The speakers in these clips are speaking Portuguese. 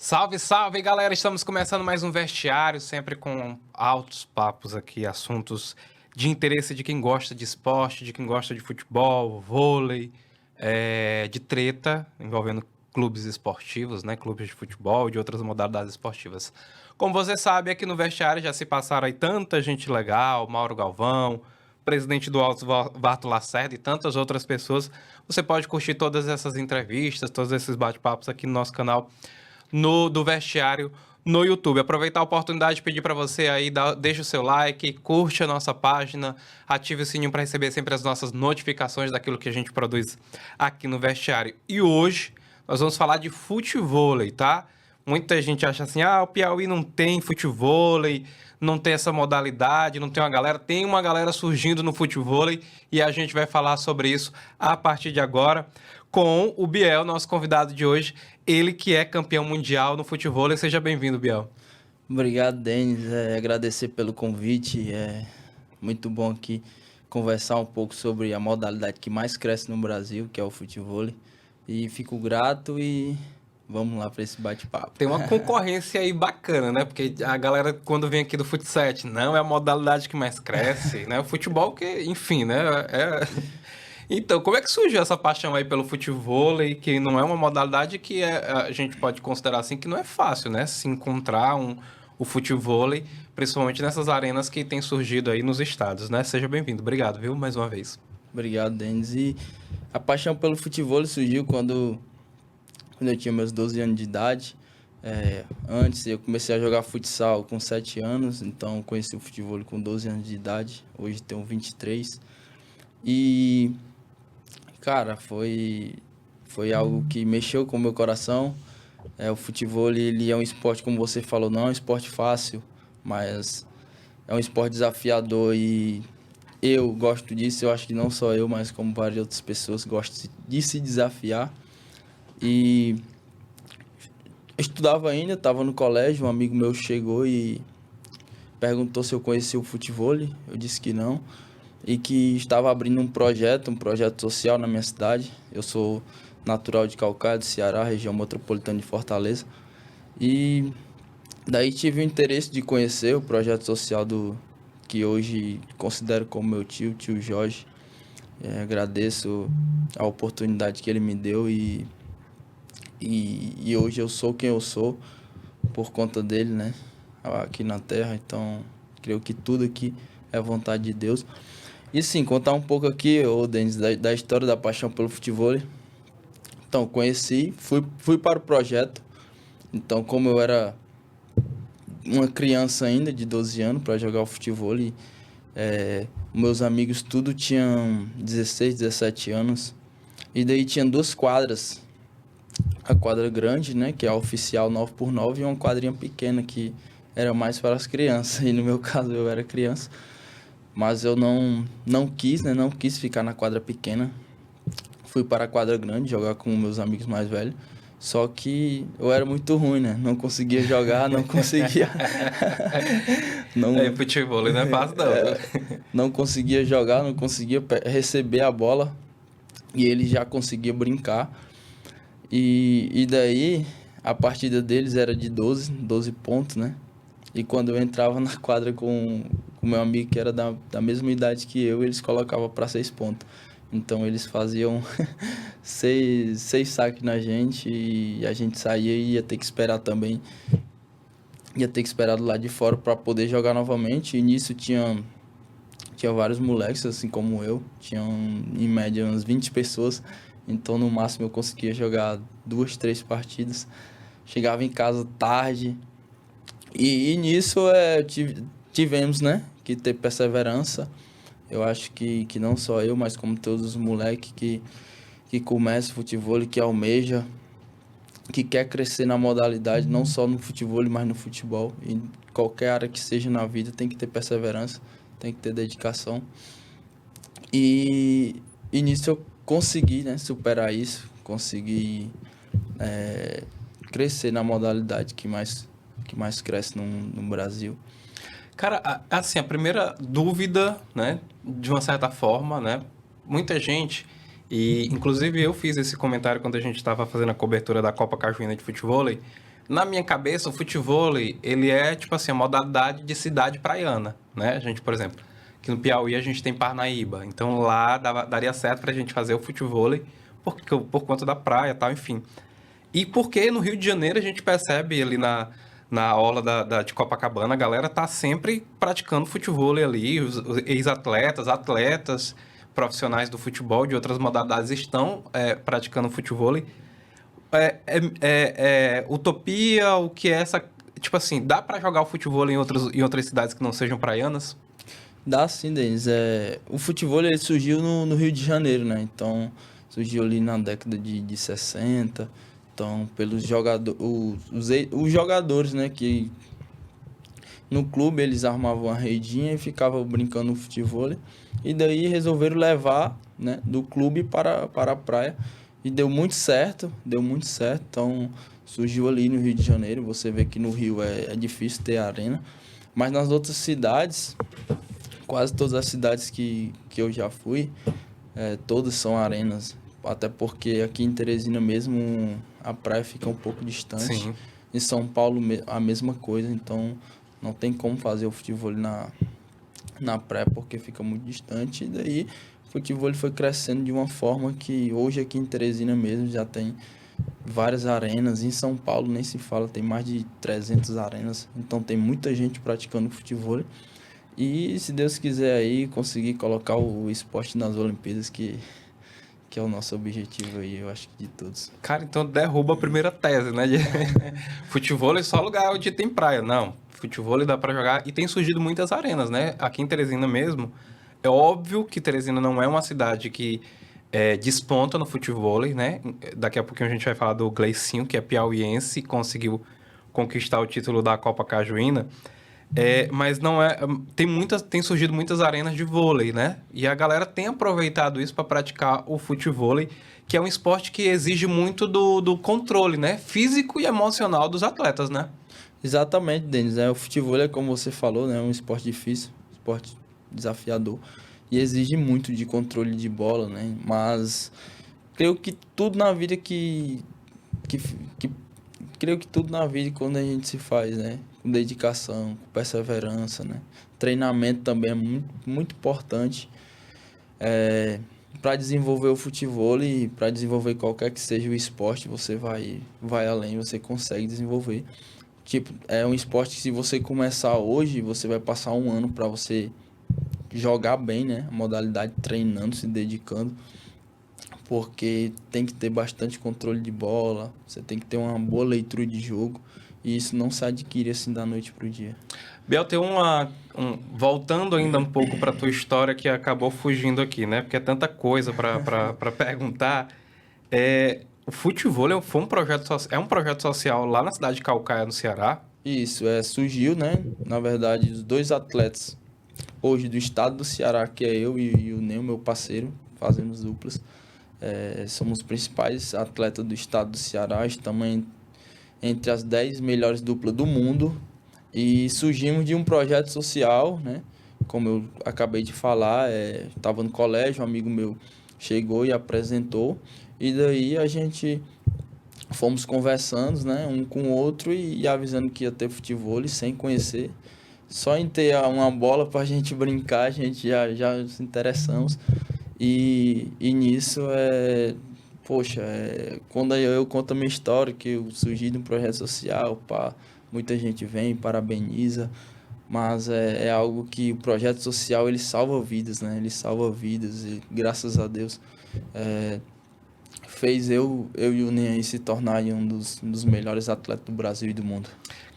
Salve, salve, galera! Estamos começando mais um Vestiário, sempre com altos papos aqui, assuntos de interesse de quem gosta de esporte, de quem gosta de futebol, vôlei, de treta, envolvendo clubes esportivos, né? Clubes de futebol e de outras modalidades esportivas. Como você sabe, aqui no Vestiário já se passaram aí tanta gente legal, Mauro Galvão, presidente do Alto Varto Lacerda e tantas outras pessoas. Você pode curtir todas essas entrevistas, todos esses bate-papos aqui no nosso canal do Vestiário no YouTube. Aproveitar a oportunidade de pedir para você aí, deixa o seu like, curte a nossa página, ative o sininho para receber sempre as nossas notificações daquilo que a gente produz aqui no Vestiário. E hoje nós vamos falar de futevôlei, tá? Muita gente acha assim, o Piauí não tem futevôlei, não tem essa modalidade, não tem uma galera. Tem uma galera surgindo no futevôlei e a gente vai falar sobre isso a partir de agora com o Biel, nosso convidado de hoje. Ele que é campeão mundial no futevôlei. Seja bem-vindo, Biel. Obrigado, Denis. Agradecer pelo convite. É muito bom aqui conversar um pouco sobre a modalidade que mais cresce no Brasil, que é o futevôlei. E fico grato e vamos lá para esse bate-papo. Tem uma concorrência aí bacana, né? Porque a galera, quando vem aqui do futsal, não é a modalidade que mais cresce, né? O futebol que, enfim, né? Então, como é que surgiu essa paixão aí pelo futevôlei, que não é uma modalidade que a gente pode considerar assim que não é fácil, né? Se encontrar o futevôlei, principalmente nessas arenas que tem surgido aí nos estados, né? Seja bem-vindo. Obrigado, viu? Mais uma vez. Obrigado, Denis. E a paixão pelo futevôlei surgiu quando eu tinha meus 12 anos de idade. Antes eu comecei a jogar futsal com 7 anos, então conheci o futevôlei com 12 anos de idade. Hoje tenho 23. E, cara, foi algo que mexeu com o meu coração. O futevôlei, ele é um esporte, como você falou, não é um esporte fácil, mas é um esporte desafiador e eu gosto disso. Eu acho que não só eu, mas como várias outras pessoas gostam de se desafiar. E eu estudava ainda, estava no colégio, um amigo meu chegou e perguntou se eu conhecia o futevôlei. Eu disse que não. E que estava abrindo um projeto social na minha cidade. Eu sou natural de Calcaia, do Ceará, região metropolitana de Fortaleza. E daí tive o interesse de conhecer o projeto social que hoje considero como meu tio Jorge. Agradeço a oportunidade que ele me deu e hoje eu sou quem eu sou por conta dele, né? Aqui na Terra. Então, creio que tudo aqui é vontade de Deus. E sim, contar um pouco aqui, Denis, da história da paixão pelo futevôlei. Então, conheci, fui para o projeto. Então, como eu era uma criança ainda, de 12 anos, para jogar o futevôlei, meus amigos tudo tinham 16, 17 anos. E daí tinha 2 quadras. A quadra grande, né, que é a oficial 9x9, e uma quadrinha pequena, que era mais para as crianças. E no meu caso, eu era criança. Mas eu não quis, né? Não quis ficar na quadra pequena. Fui para a quadra grande, jogar com meus amigos mais velhos. Só que eu era muito ruim, né? Não conseguia jogar, não conseguia... Futevôlei não é fácil, não. Não conseguia jogar, não conseguia receber a bola. E ele já conseguia brincar. E daí, a partida deles era de 12 pontos, né? E quando eu entrava na quadra com o meu amigo, que era da mesma idade que eu, eles colocavam para 6 pontos. Então, eles faziam 6 saques na gente e a gente saía e ia ter que esperar também. Ia ter que esperar do lado de fora para poder jogar novamente. E nisso tinha vários moleques, assim como eu. Tinham, em média, umas 20 pessoas. Então, no máximo, eu conseguia jogar 2, 3 partidas. Chegava em casa tarde. E nisso tivemos, né, que ter perseverança. Eu acho que não só eu, mas como todos os moleques que começam futevôlei, que almeja, que quer crescer na modalidade, não só no futevôlei, mas no futebol. E qualquer área que seja na vida tem que ter perseverança, tem que ter dedicação. E nisso eu consegui, né, superar isso, consegui crescer na modalidade que mais cresce no Brasil. Cara, assim, a primeira dúvida, né, de uma certa forma, né, muita gente, e inclusive eu fiz esse comentário quando a gente estava fazendo a cobertura da Copa Cajuína de Futevôlei, Na minha cabeça, o futevôlei, ele é, tipo assim, a modalidade de cidade praiana, né? A gente, por exemplo, aqui no Piauí a gente tem Parnaíba, então lá daria certo pra gente fazer o futevôlei por conta da praia e tal, enfim. E porque no Rio de Janeiro a gente percebe ali na orla de Copacabana, a galera tá sempre praticando futevôlei ali, os ex-atletas, atletas, profissionais do futebol de outras modalidades estão praticando futevôlei. Utopia, o que é essa... Tipo assim, dá pra jogar o futevôlei em outras cidades que não sejam praianas? Dá sim, Denis. O futebol ele surgiu no Rio de Janeiro, né? Então, surgiu ali na década de 60. Então, pelos os jogadores, né? Que no clube eles armavam a redinha e ficavam brincando no futebol. E daí resolveram levar, né? Do clube para a praia. E deu muito certo, deu muito certo. Então, surgiu ali no Rio de Janeiro. Você vê que no Rio é difícil ter arena. Mas nas outras cidades, quase todas as cidades que eu já fui, todas são arenas. Até porque aqui em Teresina mesmo a praia fica um pouco distante. Sim. Em São Paulo a mesma coisa, então não tem como fazer o futebol na praia porque fica muito distante. E daí o futebol foi crescendo de uma forma que hoje aqui em Teresina mesmo já tem várias arenas. Em São Paulo nem se fala, tem mais de 300 arenas. Então tem muita gente praticando futebol. E se Deus quiser aí conseguir colocar o esporte nas Olimpíadas, que é o nosso objetivo aí, eu acho que de todos. Cara, então derruba a primeira tese, né? Futevôlei é só lugar onde tem praia. Não, futevôlei dá pra jogar. E tem surgido muitas arenas, né? Aqui em Teresina mesmo. É óbvio que Teresina não é uma cidade que desponta no futevôlei, né? Daqui a pouquinho a gente vai falar do Gleicinho, que é piauiense e conseguiu conquistar o título da Copa Cajuína. Mas não é. Tem surgido muitas arenas de vôlei, né? E a galera tem aproveitado isso para praticar o futevôlei, que é um esporte que exige muito do controle, né? Físico e emocional dos atletas, né? Exatamente, Denis. O futebol é como você falou, né? É um esporte difícil, esporte desafiador e exige muito de controle de bola, né? Mas creio que tudo na vida que, que creio que tudo na vida quando a gente se faz, né? Com dedicação, com perseverança, né? Treinamento também é muito, muito importante para desenvolver o futebol e para desenvolver qualquer que seja o esporte, você vai além, você consegue desenvolver. Tipo, é um esporte que se você começar hoje, você vai passar um ano para você jogar bem, né? A modalidade treinando, se dedicando, porque tem que ter bastante controle de bola, você tem que ter uma boa leitura de jogo, e isso não se adquire assim da noite pro dia. Biel, tem voltando ainda um pouco para tua história que acabou fugindo aqui, né? Porque é tanta coisa para perguntar. O futevôlei foi é um projeto social lá na cidade de Caucaia, no Ceará. Isso, surgiu, né? Na verdade, os dois atletas hoje do estado do Ceará, que é eu e o Neo, meu parceiro, fazemos duplas. Somos os principais atletas do estado do Ceará, estamos entre as 10 melhores duplas do mundo e surgimos de um projeto social, né? Como eu acabei de falar, estava no colégio, um amigo meu chegou e apresentou, e daí a gente fomos conversando, né, um com o outro e avisando que ia ter futebol sem conhecer. Só em ter uma bola para a gente brincar, a gente já nos interessamos. E nisso poxa, quando eu conto a minha história, que eu surgi de um projeto social, pá, muita gente vem, parabeniza, mas é algo que o projeto social ele salva vidas, né? Ele salva vidas e graças a Deus fez eu e o Ney se tornarem um dos melhores atletas do Brasil e do mundo.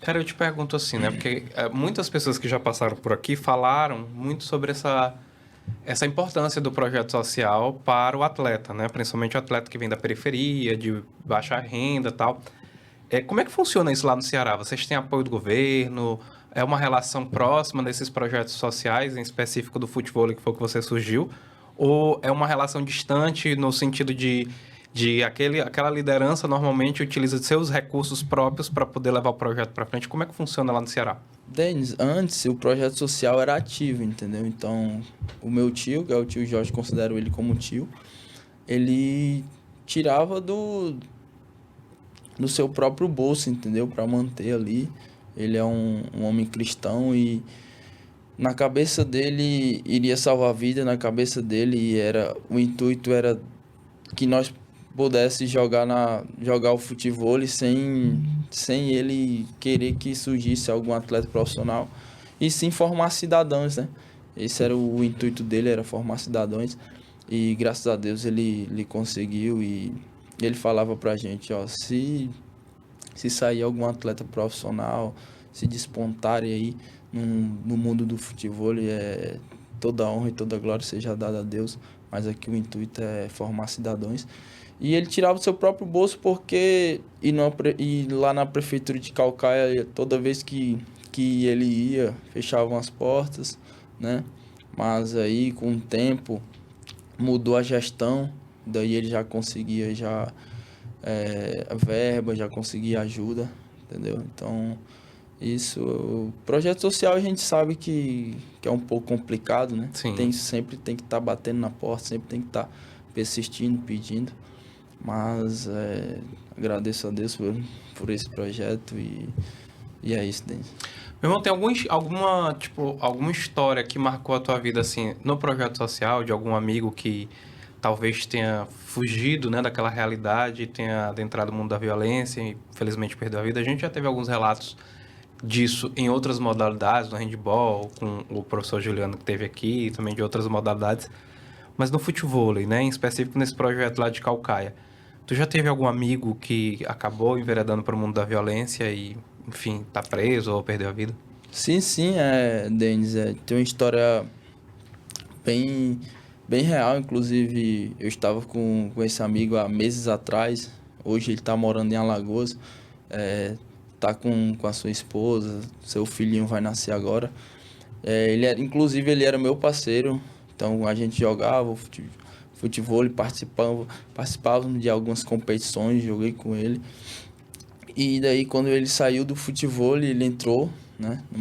Cara, eu te pergunto assim, né? Porque muitas pessoas que já passaram por aqui falaram muito sobre essa importância do projeto social para o atleta, né? Principalmente o atleta que vem da periferia, de baixa renda e tal. Como é que funciona isso lá no Ceará? Vocês têm apoio do governo? É uma relação próxima desses projetos sociais, em específico do futebol que foi que você surgiu? Ou é uma relação distante no sentido de aquela liderança normalmente utiliza seus recursos próprios para poder levar o projeto para frente? Como é que funciona lá no Ceará? Denis, antes o projeto social era ativo, entendeu? Então, o meu tio, que é o tio Jorge, considero ele como tio, ele tirava no seu próprio bolso, entendeu? Para manter ali. Ele é um homem cristão e na cabeça dele iria salvar a vida, na cabeça dele o intuito era que nós pudesse jogar o futevôlei sem ele querer que surgisse algum atleta profissional e sim formar cidadãos, né? Esse era o intuito dele, era formar cidadãos e graças a Deus ele conseguiu e ele falava pra gente, ó, se sair algum atleta profissional, se despontarem aí no mundo do futevôlei, toda a honra e toda a glória seja dada a Deus, mas aqui o intuito é formar cidadãos. E ele tirava o seu próprio bolso porque e lá na prefeitura de Caucaia, toda vez que ele ia, fechavam as portas, né? Mas aí com o tempo mudou a gestão, daí ele já conseguia a verba, já conseguia ajuda, entendeu? Então, projeto social a gente sabe que é um pouco complicado, né? Sim. Sempre tem que estar batendo na porta, sempre tem que estar persistindo, pedindo. Mas agradeço a Deus por esse projeto e é isso, Denis. Meu irmão, tem alguma história que marcou a tua vida, assim, no projeto social, de algum amigo que talvez tenha fugido, né, daquela realidade, tenha adentrado no mundo da violência e, infelizmente, perdeu a vida? A gente já teve alguns relatos disso em outras modalidades, no handball, com o professor Juliano que teve aqui, e também de outras modalidades, mas no futevôlei, né, em específico nesse projeto lá de Caucaia. Tu já teve algum amigo que acabou enveredando para o mundo da violência e, enfim, tá preso ou perdeu a vida? Sim, Denis, tem uma história bem, bem real, inclusive eu estava com esse amigo há meses atrás, hoje ele está morando em Alagoas, tá com a sua esposa, seu filhinho vai nascer agora. Inclusive ele era meu parceiro, então a gente jogava futevôlei, participávamos de algumas competições, joguei com ele. E daí quando ele saiu do futevôlei, ele entrou, né, no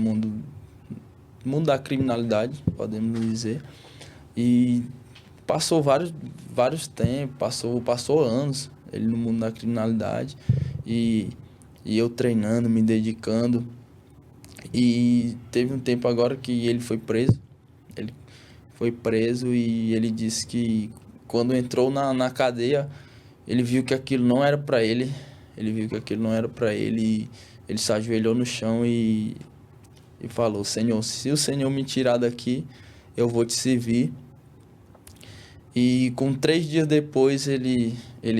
mundo da criminalidade, podemos dizer. E passou vários tempos, passou anos ele no mundo da criminalidade e eu treinando, me dedicando. E teve um tempo agora que ele foi preso. Ele foi preso e ele disse que quando entrou na cadeia, ele viu que aquilo não era para ele. Ele viu que aquilo não era para ele e ele se ajoelhou no chão e falou: Senhor, se o Senhor me tirar daqui, eu vou te servir. E com 3 dias depois ele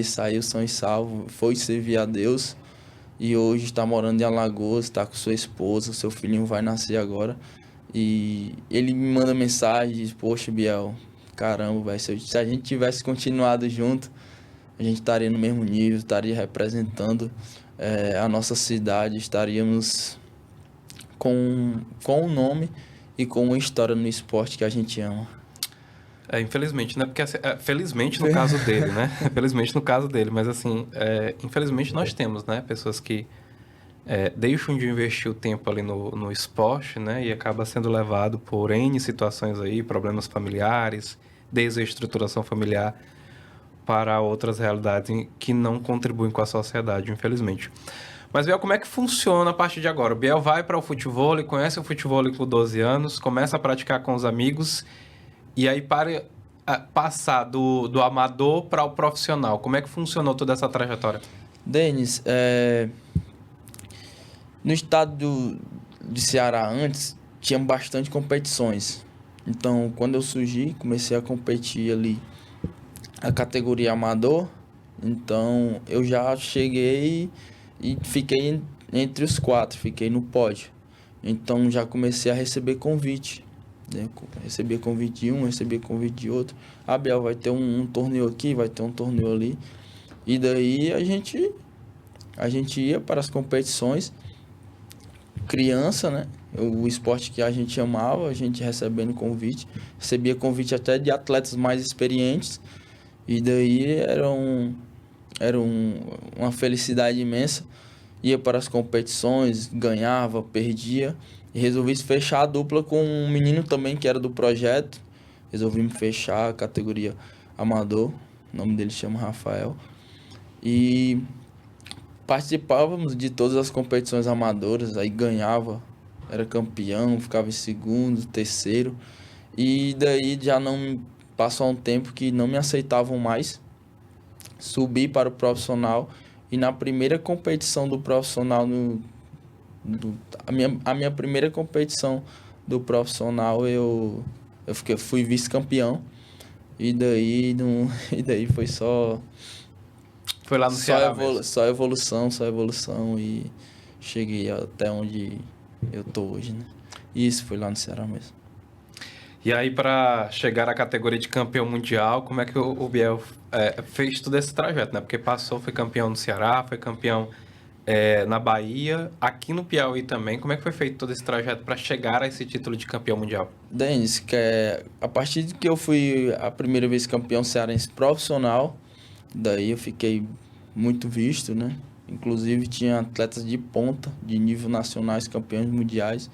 saiu são e salvo, foi servir a Deus. E hoje está morando em Alagoas, está com sua esposa, seu filhinho vai nascer agora. E ele me manda mensagem, diz, poxa, Biel, caramba, véio, se a gente tivesse continuado junto, a gente estaria no mesmo nível, estaria representando a nossa cidade, estaríamos com um nome e com uma história no esporte que a gente ama. Infelizmente, né? Porque, felizmente no caso dele, né? Felizmente no caso dele, mas assim, infelizmente nós temos, né? Pessoas que deixam de investir o tempo ali no esporte, né? E acaba sendo levado por N situações aí, problemas familiares, desestruturação familiar, para outras realidades que não contribuem com a sociedade, infelizmente. Mas, Biel, como é que funciona a partir de agora? O Biel vai para o futevôlei, conhece o futevôlei com 12 anos, começa a praticar com os amigos, e aí para passar do amador para o profissional. Como é que funcionou toda essa trajetória? Denis, no estado de Ceará antes, tinha bastante competições. Então, quando eu surgi, comecei a competir ali a categoria amador. Então, eu já cheguei e fiquei entre os 4, fiquei no pódio. Então, já comecei a receber convite. Né? Receber convite de um, receber convite de outro. Biel, vai ter um torneio aqui, vai ter um torneio ali. E daí a gente ia para as competições. Criança, né? O esporte que a gente amava, a gente recebendo convite. Recebia convite até de atletas mais experientes. E daí era uma felicidade imensa. Ia para as competições, ganhava, perdia. E resolvi fechar a dupla com um menino também que era do projeto. Resolvi me fechar a categoria amador. O nome dele chama Rafael. E participávamos de todas as competições amadoras, aí ganhava, era campeão, ficava em segundo, terceiro. E daí já não passou um tempo que não me aceitavam mais. Subi para o profissional e na primeira competição do profissional, a minha primeira competição do profissional, fui vice-campeão. E daí, não, e daí foi Foi lá no Ceará mesmo. só evolução e cheguei até onde eu tô hoje, né? E isso foi lá no Ceará mesmo. E aí, para chegar à categoria de campeão mundial, como é que o Biel fez todo esse trajeto, né? Porque passou, foi campeão no Ceará, foi campeão na Bahia, aqui no Piauí também. Como é que foi feito todo esse trajeto para chegar a esse título de campeão mundial? Denis, a partir de que eu fui a primeira vez campeão cearense profissional, daí eu fiquei muito visto, né? Inclusive tinha atletas de ponta, de nível nacionais, campeões mundiais,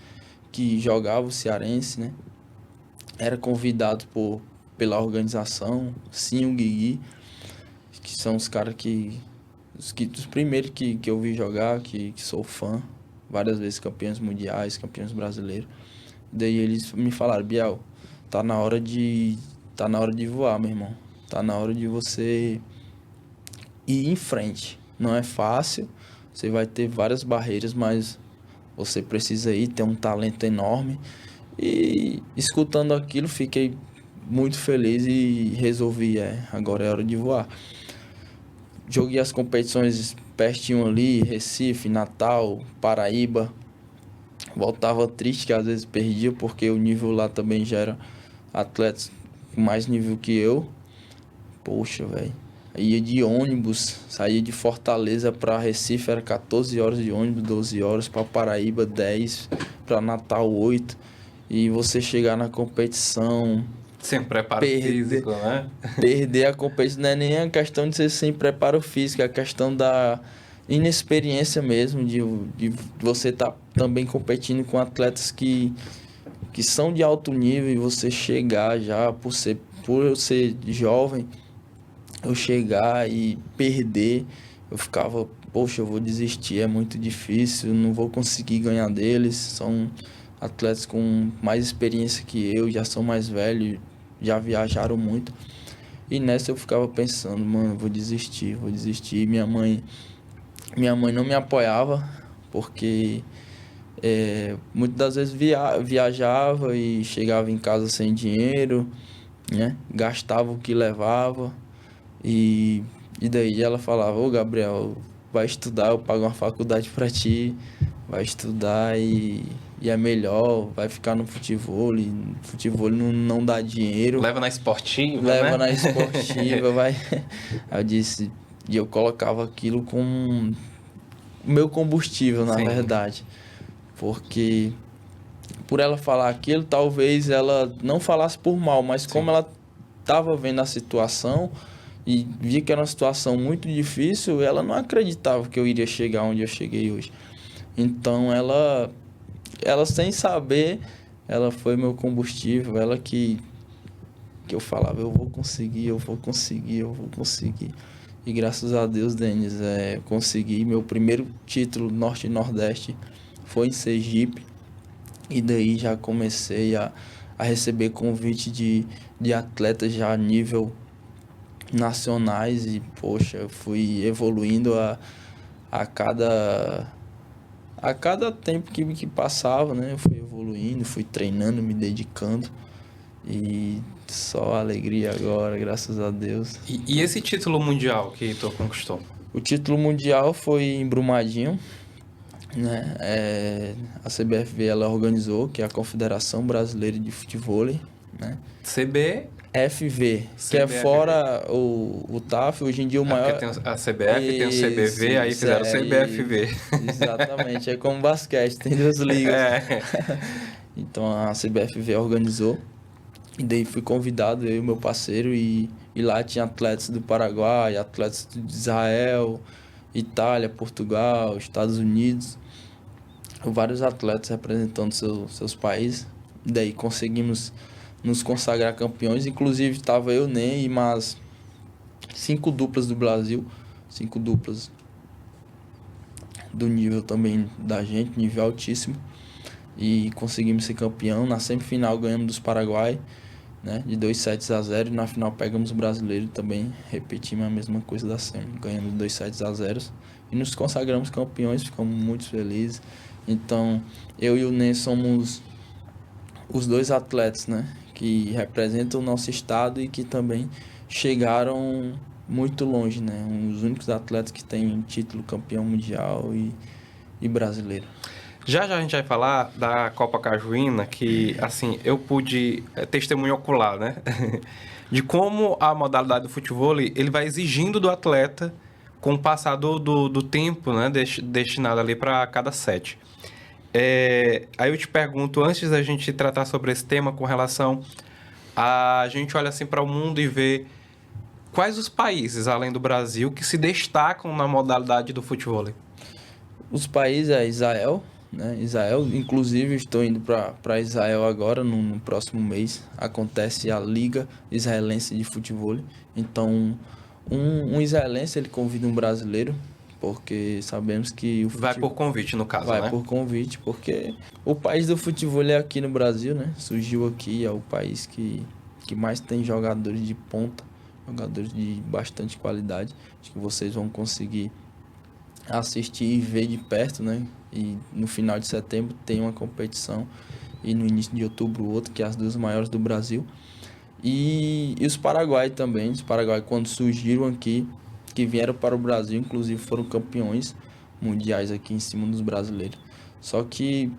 que jogavam o cearense, né? Era convidado pela organização, sim, o Guigui, que são os caras os primeiros que eu vi jogar, que sou fã, várias vezes campeões mundiais, campeões brasileiros. Daí eles me falaram: Biel, tá na hora de voar, meu irmão. Tá na hora de você ir em frente. Não é fácil, você vai ter várias barreiras, mas você precisa ir, ter um talento enorme. E escutando aquilo, fiquei muito feliz e resolvi, agora é hora de voar. Joguei as competições pertinho ali, Recife, Natal, Paraíba. Voltava triste, que às vezes perdia, porque o nível lá também já era atletas com mais nível que eu. Poxa, velho. Ia de ônibus, saía de Fortaleza para Recife, era 14 horas de ônibus, 12 horas, para Paraíba 10, para Natal 8. E você chegar na competição, Sem preparo físico, né? perder a competição não é nem a questão de ser sem preparo físico, é a questão da inexperiência mesmo, de você estar também competindo com atletas que são de alto nível e você chegar já, por eu ser jovem, eu chegar e perder, eu ficava, poxa, eu vou desistir, é muito difícil, não vou conseguir ganhar deles, são atletas com mais experiência que eu, já são mais velhos, já viajaram muito. E nessa eu ficava pensando, mano, vou desistir. Minha mãe não me apoiava, porque muitas das vezes viajava e chegava em casa sem dinheiro, né? Gastava o que levava. E daí ela falava: ô Gabriel, vai estudar, eu pago uma faculdade pra ti, vai estudar e é melhor, vai ficar no futebol. Futebol não dá dinheiro. Leva na esportiva, Leva né? na esportiva, vai. Aí eu disse, e eu colocava aquilo como o meu combustível, na Sim. verdade. Porque por ela falar aquilo, talvez ela não falasse por mal, mas como ela estava vendo a situação e via que era uma situação muito difícil, ela não acreditava que eu iria chegar onde eu cheguei hoje. Então ela sem saber, ela foi meu combustível, ela que eu falava: eu vou conseguir, eu vou conseguir, eu vou conseguir. E graças a Deus, Denis, consegui. Meu primeiro título Norte e Nordeste foi em Sergipe. E daí já comecei a receber convite de atletas já a nível nacionais. E, poxa, eu fui evoluindo a cada tempo que passava, né? Eu fui evoluindo, fui treinando, me dedicando. E só alegria agora, graças a Deus. E esse título mundial que tu conquistou? O título mundial foi em Brumadinho, né? A CBFV ela organizou, que é a Confederação Brasileira de Futebol, né? FV, que é fora o TAF, hoje em dia o maior... Porque tem a CBF, tem o CBV, aí fizeram o CBFV. Exatamente, é como basquete, tem duas ligas. Então a CBFV organizou, e daí fui convidado, eu e meu parceiro, e lá tinha atletas do Paraguai, atletas de Israel, Itália, Portugal, Estados Unidos, vários atletas representando seus países. Daí conseguimos nos consagrar campeões, inclusive estava eu, Ney, e mais 5 duplas do Brasil, 5 duplas do nível também da gente, nível altíssimo. E conseguimos ser campeão. Na semifinal ganhamos dos Paraguai, né, de 2-0. E na final pegamos o brasileiro também, repetimos a mesma coisa da semi. Ganhamos 2-0 e nos consagramos campeões, ficamos muito felizes. Então, eu e o Nen somos os dois atletas, né, que representam o nosso estado e que também chegaram muito longe, né? Os únicos atletas que têm título campeão mundial e brasileiro. Já a gente vai falar da Copa Cajuína, que, assim, eu pude testemunho ocular, né? De como a modalidade do futebol, ele vai exigindo do atleta com o passar do tempo, né? Destinado ali para cada set. Aí eu te pergunto, antes da gente tratar sobre esse tema com relação a gente olha assim para o mundo e vê quais os países, além do Brasil, que se destacam na modalidade do futebol? Os países é Israel, né? Israel, inclusive, estou indo para Israel agora, no próximo mês. Acontece a Liga Israelense de Futebol. Então, um israelense, ele convida um brasileiro, porque sabemos que o futebol... Vai por convite, no caso, né? Vai por convite, porque o país do futebol é aqui no Brasil, né? Surgiu aqui, é o país que mais tem jogadores de ponta, jogadores de bastante qualidade. Acho que vocês vão conseguir assistir e ver de perto, né? E no final de setembro tem uma competição e no início de outubro outra, que é as duas maiores do Brasil. E os Paraguai também, os Paraguai quando surgiram aqui, que vieram para o Brasil, inclusive foram campeões mundiais aqui em cima dos brasileiros. Só que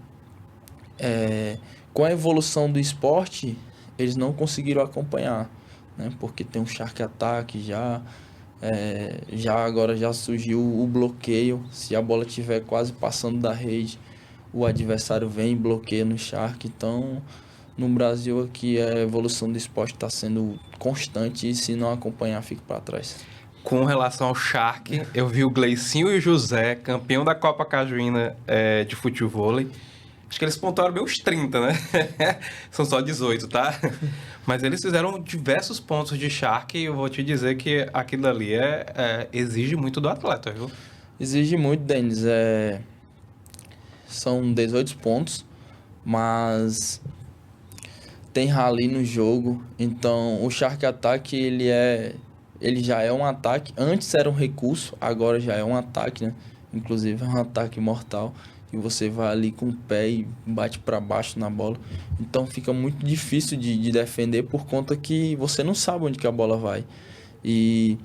com a evolução do esporte, eles não conseguiram acompanhar, né? Porque tem um Shark Attack agora já surgiu o bloqueio. Se a bola estiver quase passando da rede, o adversário vem e bloqueia no Shark. Então, no Brasil aqui a evolução do esporte está sendo constante e se não acompanhar, fica para trás. Com relação ao Shark, eu vi o Gleicinho e o José, campeão da Copa Cajuína de futebol. Acho que eles pontuaram bem uns 30, né? São só 18, tá? Mas eles fizeram diversos pontos de Shark e eu vou te dizer que aquilo ali exige muito do atleta, viu? Exige muito, Denis. São 18 pontos, mas tem rally no jogo. Então, o Shark Attack, ele já é um ataque. Antes era um recurso, agora já é um ataque, né? Inclusive é um ataque mortal. E você vai ali com o pé e bate para baixo na bola. Então fica muito difícil de defender por conta que você não sabe onde que a bola vai. E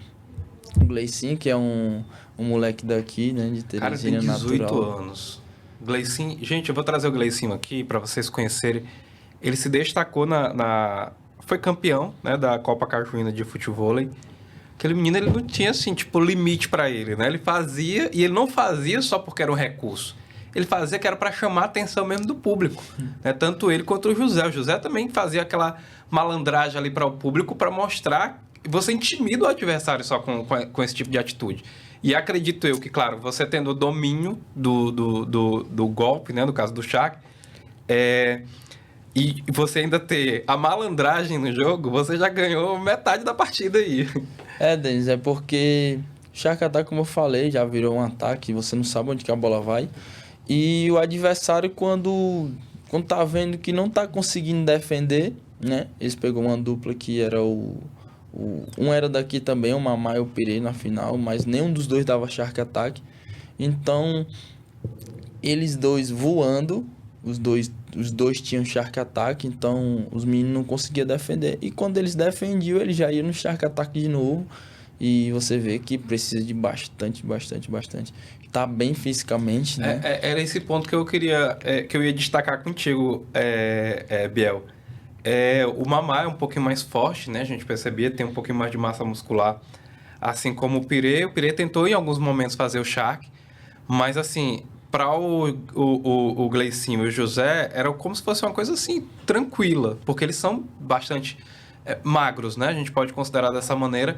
o Gleicinho, que é um moleque daqui, né, de Teresina, cara, tem 18 natural. anos. Gleicinho, gente, eu vou trazer o Gleicinho aqui para vocês conhecerem. Ele se destacou foi campeão, né, da Copa Cajuína de futebol. Aquele menino, ele não tinha assim, tipo, limite para ele, né? Ele fazia e ele não fazia só porque era um recurso. Ele fazia que era para chamar a atenção mesmo do público, né? Tanto ele quanto o José. O José também fazia aquela malandragem ali para o público para mostrar que você intimida o adversário só com esse tipo de atitude. E acredito eu que, claro, você tendo o domínio do golpe, né? No caso do Shark, e você ainda ter a malandragem no jogo, você já ganhou metade da partida aí. Denis, é porque Shark Attack, como eu falei, já virou um ataque, você não sabe onde que a bola vai. E o adversário, quando tá vendo que não tá conseguindo defender, né? Eles pegou uma dupla que era um era daqui também, o Mamá e o Pirei na final, mas nenhum dos dois dava Shark Attack. Então, eles dois voando, os dois tinham Shark Attack, então os meninos não conseguiam defender. E quando eles defendiam, eles já iam no Shark Attack de novo. E você vê que precisa de bastante. Tá bem fisicamente, né? Era esse ponto que eu queria, que eu ia destacar contigo, Biel. O Mamá é um pouquinho mais forte, né? A gente percebia, tem um pouquinho mais de massa muscular. Assim como o Pirê tentou em alguns momentos fazer o Shark, mas assim, para o Gleicinho e o José, era como se fosse uma coisa assim, tranquila, porque eles são bastante magros, né? A gente pode considerar dessa maneira.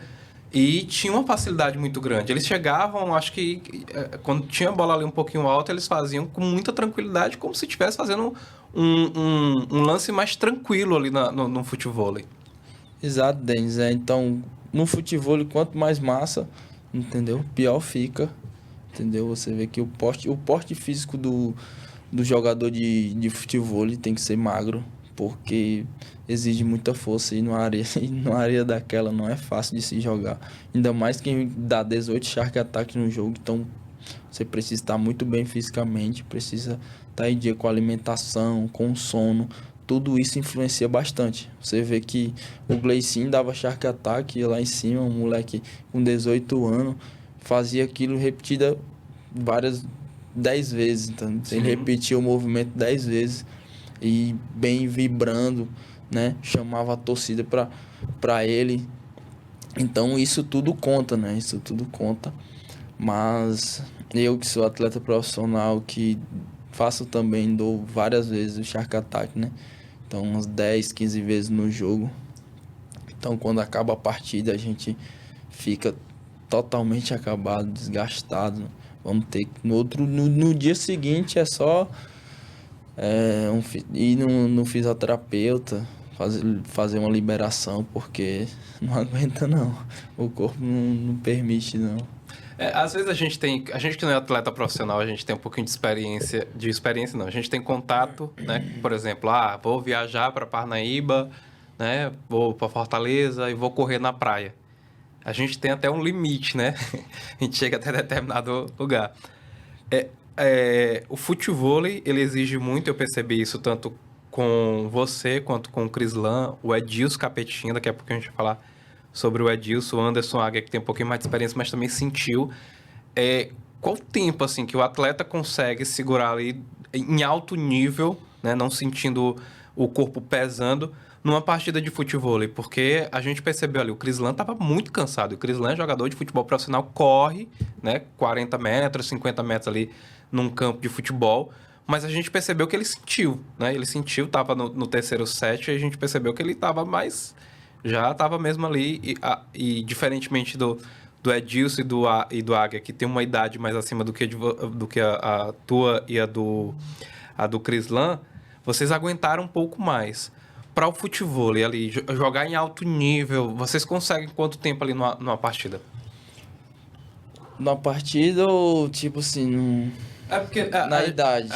E tinha uma facilidade muito grande. Eles chegavam, acho que quando tinha a bola ali um pouquinho alta, eles faziam com muita tranquilidade, como se estivesse fazendo um lance mais tranquilo ali no futebol. Exato, Denis. Então, no futebol, quanto mais massa, entendeu? Pior fica. entendeu? Você vê que o porte físico do jogador de futebol ele tem que ser magro, porque exige muita força e numa área, e numa área daquela não é fácil de se jogar. Ainda mais quem dá 18 Shark Attack no jogo, então você precisa estar muito bem fisicamente, precisa estar em dia com a alimentação, com o sono. Tudo isso influencia bastante. Você vê que o Gleicinho dava Shark Attack, ia lá em cima, um moleque com 18 anos, fazia aquilo repetida várias 10 vezes. Então, ele repetia o movimento 10 vezes e bem vibrando, né? Chamava a torcida para ele. Então, isso tudo conta, né? Isso tudo conta. Mas eu que sou atleta profissional, que faço também, dou várias vezes o Shark Attack, né? Então, umas 10, 15 vezes no jogo. Então, quando acaba a partida, a gente fica totalmente acabado, desgastado. Vamos ter que... No dia seguinte é só ir no fisioterapeuta, fazer uma liberação, porque não aguenta não. O corpo não permite não. Às vezes a gente que não é atleta profissional, a gente tem um pouquinho de experiência não, a gente tem contato, né? Por exemplo, vou viajar para Parnaíba, né? Vou para Fortaleza e vou correr na praia. A gente tem até um limite, né? A gente chega até determinado lugar. O futevôlei, ele exige muito, eu percebi isso tanto com você quanto com o Crislan, o Edilson Capetinha, daqui a pouco a gente vai falar sobre o Edilson, o Anderson Águia, que tem um pouquinho mais de experiência, mas também sentiu. Qual o tempo assim, que o atleta consegue segurar ali em alto nível, né, não sentindo o corpo pesando, numa partida de futevôlei? Porque a gente percebeu ali, o Crislan estava muito cansado. O Crislan é jogador de futebol profissional, corre, né, 40 metros, 50 metros ali num campo de futebol, mas a gente percebeu que ele sentiu, né? Ele sentiu, estava no terceiro set, e a gente percebeu que ele estava mais... Já estava mesmo ali, e diferentemente do Edilson e do Águia, que tem uma idade mais acima do que a tua e a do Crislan, vocês aguentaram um pouco mais. Para o futevôlei ali, jogar em alto nível, vocês conseguem quanto tempo ali numa partida? Na partida ou tipo assim, Porque na idade?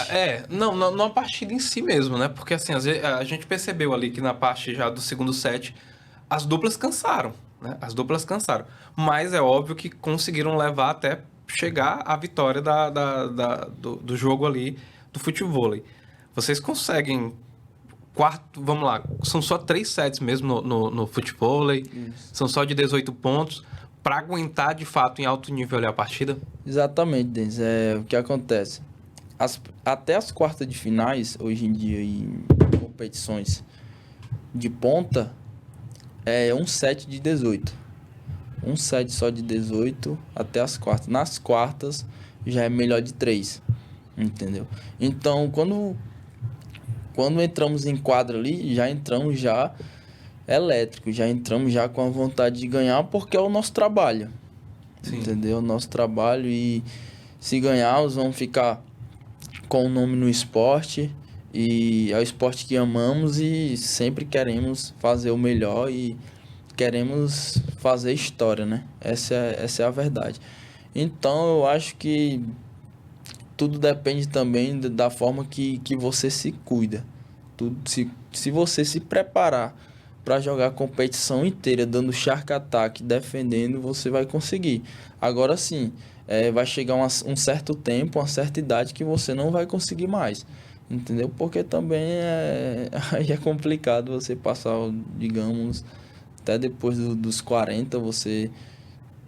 Não, numa partida em si mesmo, né? Porque assim, às vezes, a gente percebeu ali que na parte já do segundo set, as duplas cansaram, né? As duplas cansaram. Mas é óbvio que conseguiram levar até chegar à vitória do jogo ali, do futevôlei. Vocês conseguem vamos lá, são só 3 sets mesmo no futevôlei, são só de 18 pontos, para aguentar de fato em alto nível ali a partida? Exatamente, Denis. O que acontece? Até as quartas de finais, hoje em dia, em competições de ponta, é um set de 18. Um set só de 18 até as quartas. Nas quartas, já é melhor de 3. Entendeu? Então, quando entramos em quadra ali, já entramos já elétrico, já entramos já com a vontade de ganhar, porque é o nosso trabalho. Sim. Entendeu? O nosso trabalho, e se ganharmos, vamos ficar com o nome no esporte, e é o esporte que amamos e sempre queremos fazer o melhor e queremos fazer história, né? Essa é a verdade. Então, eu acho que tudo depende também da forma que você se cuida. Se você se preparar para jogar a competição inteira, dando Shark Attack, defendendo, você vai conseguir. Agora sim, vai chegar um certo tempo, uma certa idade que você não vai conseguir mais. Entendeu? Porque também aí é complicado você passar, digamos, até depois dos 40, você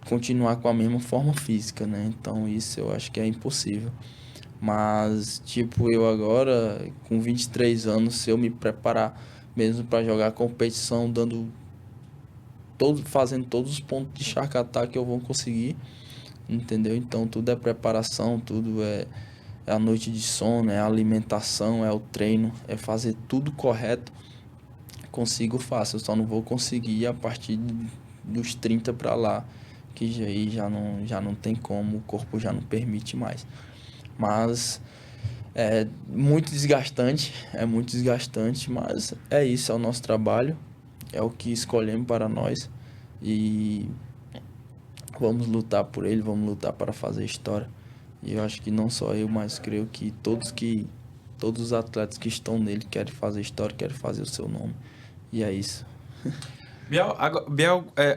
continuar com a mesma forma física, né? Então isso eu acho que é impossível. Mas, tipo, eu agora, com 23 anos, se eu me preparar mesmo para jogar competição, fazendo todos os pontos de Shark Attack que eu vou conseguir, entendeu? Então, tudo é preparação, tudo é a noite de sono, é a alimentação, é o treino, é fazer tudo correto. Consigo fácil, eu só não vou conseguir a partir dos 30 para lá, que aí já não tem como, o corpo já não permite mais. Mas é muito desgastante, mas é isso, é o nosso trabalho, é o que escolhemos para nós e vamos lutar por ele, vamos lutar para fazer história. E eu acho que não só eu, mas creio que todos os atletas que estão nele querem fazer história, querem fazer o seu nome. E é isso.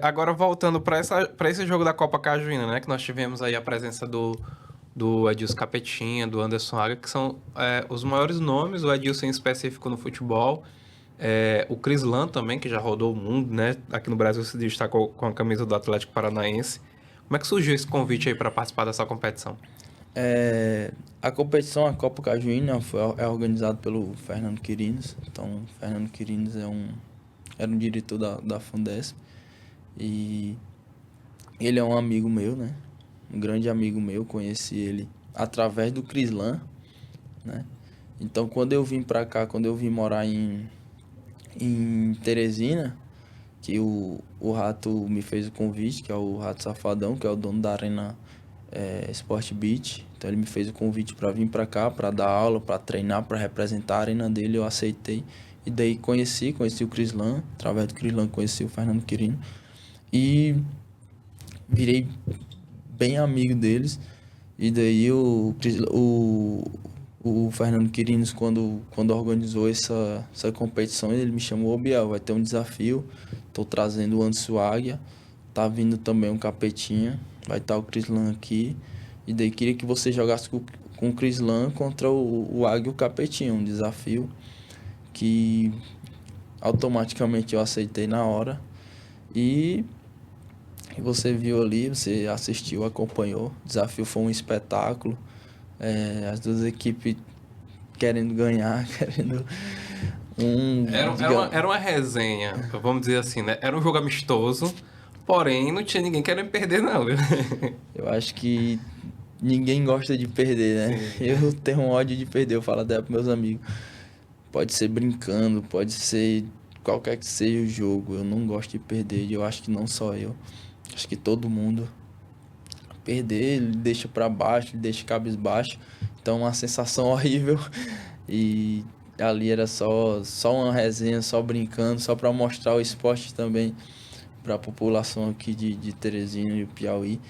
Agora voltando para esse jogo da Copa Cajuína, né? Que nós tivemos aí a presença do Edilson Capetinha, do Anderson Aga, que são os maiores nomes, o Edilson em específico no futebol. O Crislan também, que já rodou o mundo, né? Aqui no Brasil se destacou com a camisa do Atlético Paranaense. Como é que surgiu esse convite aí para participar dessa competição? A competição, a Copa Cajuína, é organizada pelo Fernando Quirinos. Então, o Fernando Quirinos era um diretor da Fundesp. E ele é um amigo meu, né? Um grande amigo meu. Conheci ele através do Crislan, né? Então, quando eu vim pra cá, quando eu vim morar em Teresina, que o Rato me fez o convite, que é o Rato Safadão, que é o dono da Arena Sport Beach. Então ele me fez o convite para vir para cá, para dar aula, para treinar, para representar a arena dele. Eu aceitei. E daí conheci o Crislan. Através do Crislan conheci o Fernando Quirino. E virei bem amigo deles. E daí o Fernando Quirinos, quando organizou essa competição, ele me chamou: "Ô Biel, vai ter um desafio. Tô trazendo o Anderson Águia. Tá vindo também um Capetinha. Vai estar o Crislan aqui. E daí queria que você jogasse com o Crislan contra o Águia e o Capetinha. Um desafio que automaticamente eu aceitei na hora. E você viu ali, você assistiu, acompanhou. O desafio foi um espetáculo. As duas equipes querendo ganhar, querendo Era uma resenha, vamos dizer assim, né? Era um jogo amistoso, porém não tinha ninguém querendo perder, não, viu? Eu acho que ninguém gosta de perder, né? Sim. Eu tenho um ódio de perder, eu falo até pros meus amigos. Pode ser brincando, pode ser qualquer que seja o jogo. Eu não gosto de perder, e eu acho que não só eu. Acho que todo mundo. Perder, ele deixa pra baixo, ele deixa cabisbaixo. Então, uma sensação horrível. E ali era só uma resenha, só brincando, só pra mostrar o esporte também pra população aqui de Teresina e Piauí.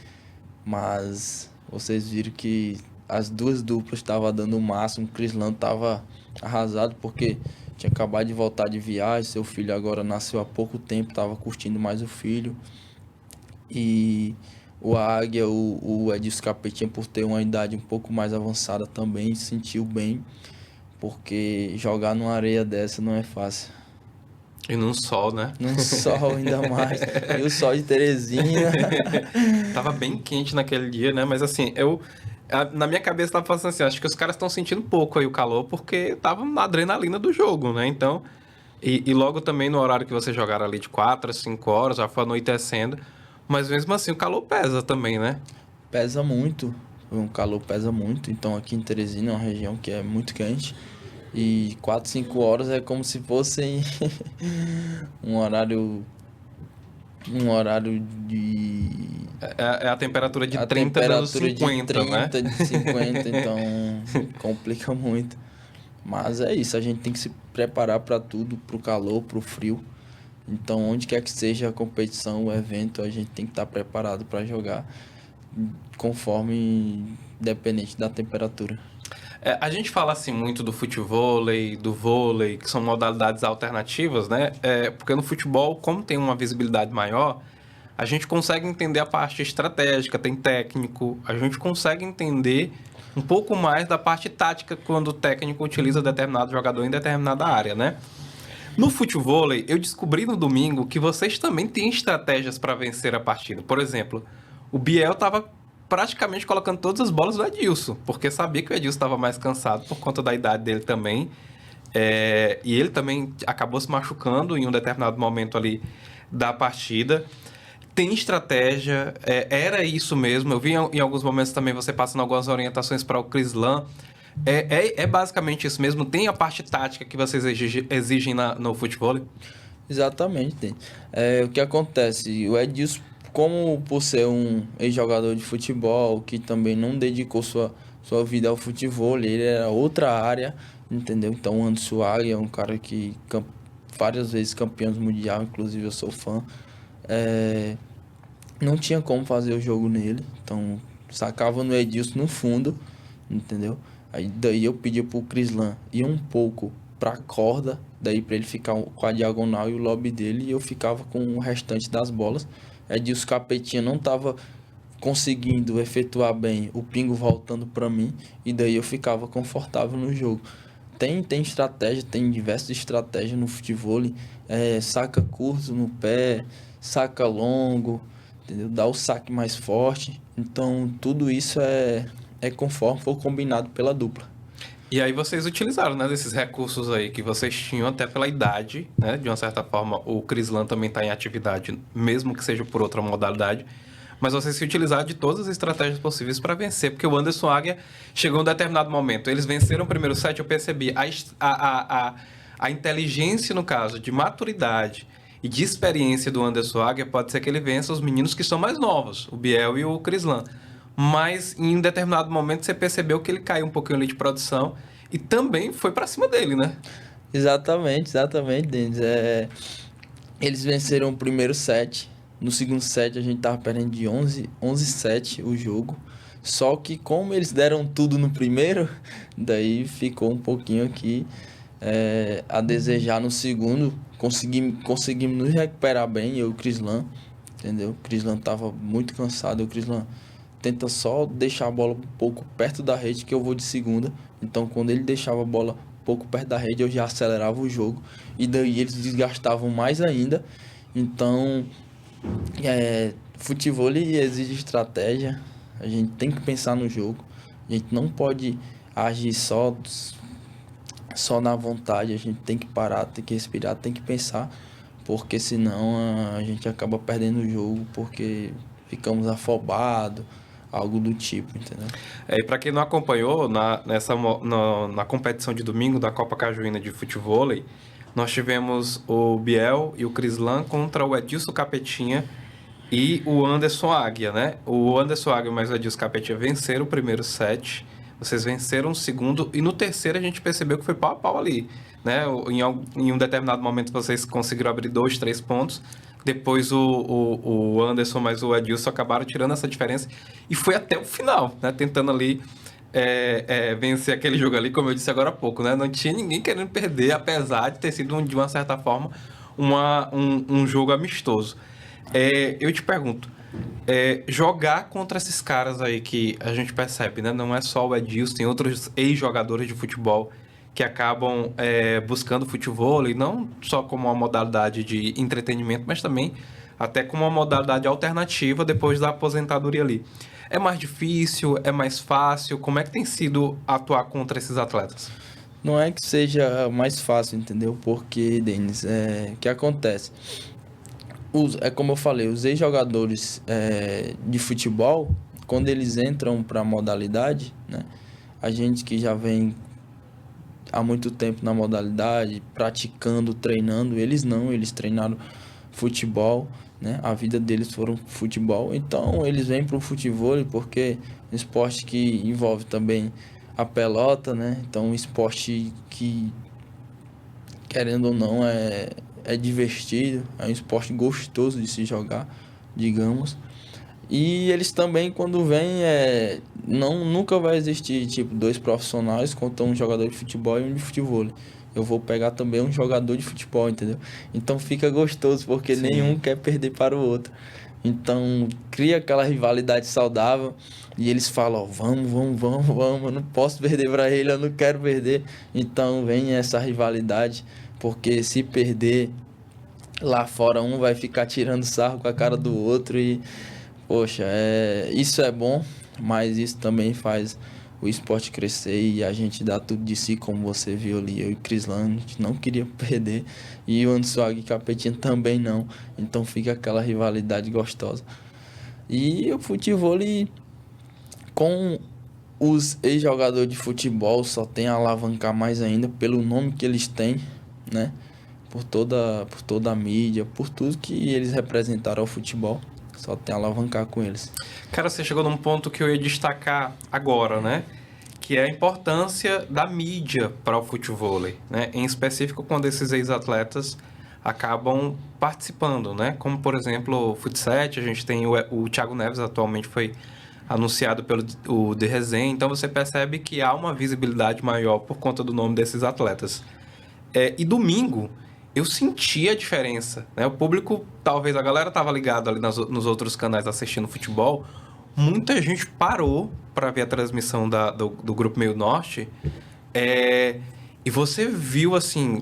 Mas vocês viram que as duas duplas estavam dando o máximo. O Crislan estava arrasado porque tinha acabado de voltar de viagem. Seu filho agora nasceu há pouco tempo, estava curtindo mais o filho. E o Águia, o Edilson Capetinha, por ter uma idade um pouco mais avançada também, sentiu bem. Porque jogar numa areia dessa não é fácil. E num sol, né? Num sol ainda mais. E o sol de Teresina. Tava bem quente naquele dia, né? Mas assim, na minha cabeça tava pensando assim, acho que os caras estão sentindo pouco aí o calor, porque tava na adrenalina do jogo, né? Então, e logo também no horário que vocês jogaram ali de 4 a 5 horas, já foi anoitecendo, mas mesmo assim o calor pesa também, né? Pesa muito, o calor pesa muito. Então aqui em Teresina é uma região que é muito quente. E 4, 5 horas é como se fossem um horário. Um horário de. É a temperatura de A 30 dando temperatura de 50, né? 30, de 50, então complica muito. Mas é isso, a gente tem que se preparar para tudo, pro calor, pro frio. Então, onde quer que seja a competição, o evento, a gente tem que estar preparado para jogar conforme, independente da temperatura. A gente fala assim muito do futevôlei, do vôlei, que são modalidades alternativas, né? Porque no futebol, como tem uma visibilidade maior, a gente consegue entender a parte estratégica, tem técnico, a gente consegue entender um pouco mais da parte tática quando o técnico utiliza determinado jogador em determinada área, né? No futevôlei, eu descobri no domingo que vocês também têm estratégias para vencer a partida. Por exemplo, o Biel estava praticamente colocando todas as bolas do Edilson, porque sabia que o Edilson estava mais cansado por conta da idade dele também. E ele também acabou se machucando em um determinado momento ali da partida. Tem estratégia, era isso mesmo. Eu vi em alguns momentos também você passando algumas orientações para o Crislan. É basicamente isso mesmo. Tem a parte tática que vocês exigem no futebol? Exatamente. O que acontece? O Edilson, como por ser um ex-jogador de futebol, que também não dedicou sua vida ao futebol, ele era outra área, entendeu? Então o Anderson Águia é um cara que várias vezes campeão mundial, inclusive eu sou fã. Não tinha como fazer o jogo nele, então sacava no Edilson no fundo, entendeu? Aí daí eu pedia pro Crislan ir um pouco pra corda, daí pra ele ficar com a diagonal e o lobby dele, e eu ficava com o restante das bolas. Edilson Capetinha não tava conseguindo efetuar bem o pingo voltando pra mim, e daí eu ficava confortável no jogo. Tem estratégia, tem diversas estratégias no futebol, saca curto no pé, saca longo, entendeu? Dá o saque mais forte. Então, tudo isso é conforme for combinado pela dupla. E aí vocês utilizaram, né, desses recursos aí que vocês tinham até pela idade, né? De uma certa forma, o Crislan também está em atividade, mesmo que seja por outra modalidade. Mas vocês se utilizaram de todas as estratégias possíveis para vencer, porque o Anderson Águia chegou em um determinado momento. Eles venceram o primeiro set, eu percebi a inteligência, no caso, de maturidade e de experiência do Anderson Águia, pode ser que ele vença os meninos que são mais novos, o Biel e o Crislan. Mas em um determinado momento você percebeu que ele caiu um pouquinho ali de produção e também foi para cima dele, né? Exatamente, Denis. Eles venceram o primeiro set. No segundo set a gente tava perdendo de 11-7 o jogo. Só que como eles deram tudo no primeiro, daí ficou um pouquinho aqui a desejar no segundo. Conseguimos nos recuperar bem, eu e o Crislan, entendeu? O Crislan tava muito cansado. O Crislan tenta só deixar a bola um pouco perto da rede que eu vou de segunda. Então quando ele deixava a bola um pouco perto da rede, eu já acelerava o jogo. E daí eles desgastavam mais ainda. Então... futebol exige estratégia, a gente tem que pensar no jogo, a gente não pode agir só na vontade, a gente tem que parar, tem que respirar, tem que pensar, porque senão a gente acaba perdendo o jogo, porque ficamos afobados, algo do tipo, entendeu? E para quem não acompanhou, na competição de domingo da Copa Cajuína de Futevôlei, nós tivemos o Biel e o Crislan contra o Edilson Capetinha e o Anderson Águia, né? O Anderson Águia mais o Edilson Capetinha venceram o primeiro set, vocês venceram o segundo, e no terceiro a gente percebeu que foi pau a pau ali, né? Em um determinado momento vocês conseguiram abrir 2, 3 pontos, depois o Anderson mais o Edilson acabaram tirando essa diferença, e foi até o final, né? Tentando ali vencer aquele jogo ali, como eu disse agora há pouco, né? Não tinha ninguém querendo perder, apesar de ter sido, de uma certa forma, um jogo amistoso. Eu te pergunto, jogar contra esses caras aí que a gente percebe, né? Não é só o Edilson, tem outros ex-jogadores de futebol que acabam buscando futebol, e não só como uma modalidade de entretenimento, mas também até como uma modalidade alternativa depois da aposentadoria ali. É mais difícil? É mais fácil? Como é que tem sido atuar contra esses atletas? Não é que seja mais fácil, entendeu? Porque, Denis, o que acontece? Como eu falei, os ex-jogadores de futebol, quando eles entram para a modalidade, né? A gente que já vem há muito tempo na modalidade, praticando, treinando, eles treinaram futebol, né? A vida deles foram futebol, então eles vêm para o futebol porque é um esporte que envolve também a pelota, né? Então um esporte que, querendo ou não, é divertido, é um esporte gostoso de se jogar, digamos. E eles também, quando vêm, nunca vai existir tipo 2 profissionais contra um jogador de futebol e um de futebol. Eu vou pegar também um jogador de futebol, entendeu? Então fica gostoso, porque Sim. Nenhum quer perder para o outro. Então cria aquela rivalidade saudável e eles falam, ó, vamos, eu não posso perder para ele, eu não quero perder. Então vem essa rivalidade, porque se perder lá fora, um vai ficar tirando sarro com a cara do outro e, poxa, isso é bom, mas isso também faz o esporte crescer e a gente dá tudo de si, como você viu ali. Eu e Crislan, a gente não queria perder, e o Anderson Águia e Capetinha também não. Então fica aquela rivalidade gostosa. E o futebol, com os ex-jogadores de futebol, só tem a alavancar mais ainda pelo nome que eles têm, né? Por toda a mídia, por tudo que eles representaram ao futebol. Só tem a alavancar com eles. Cara, você chegou num ponto que eu ia destacar agora, né? Que é a importância da mídia para o futevôlei, né? Em específico, quando esses ex-atletas acabam participando, né? Como, por exemplo, o Futset, a gente tem o Thiago Neves, atualmente foi anunciado pelo o De Resenha, então você percebe que há uma visibilidade maior por conta do nome desses atletas. E domingo, eu senti a diferença, né? O público, talvez a galera tava ligada ali nos outros canais assistindo futebol, muita gente parou para ver a transmissão do Grupo Meio Norte, e você viu, assim,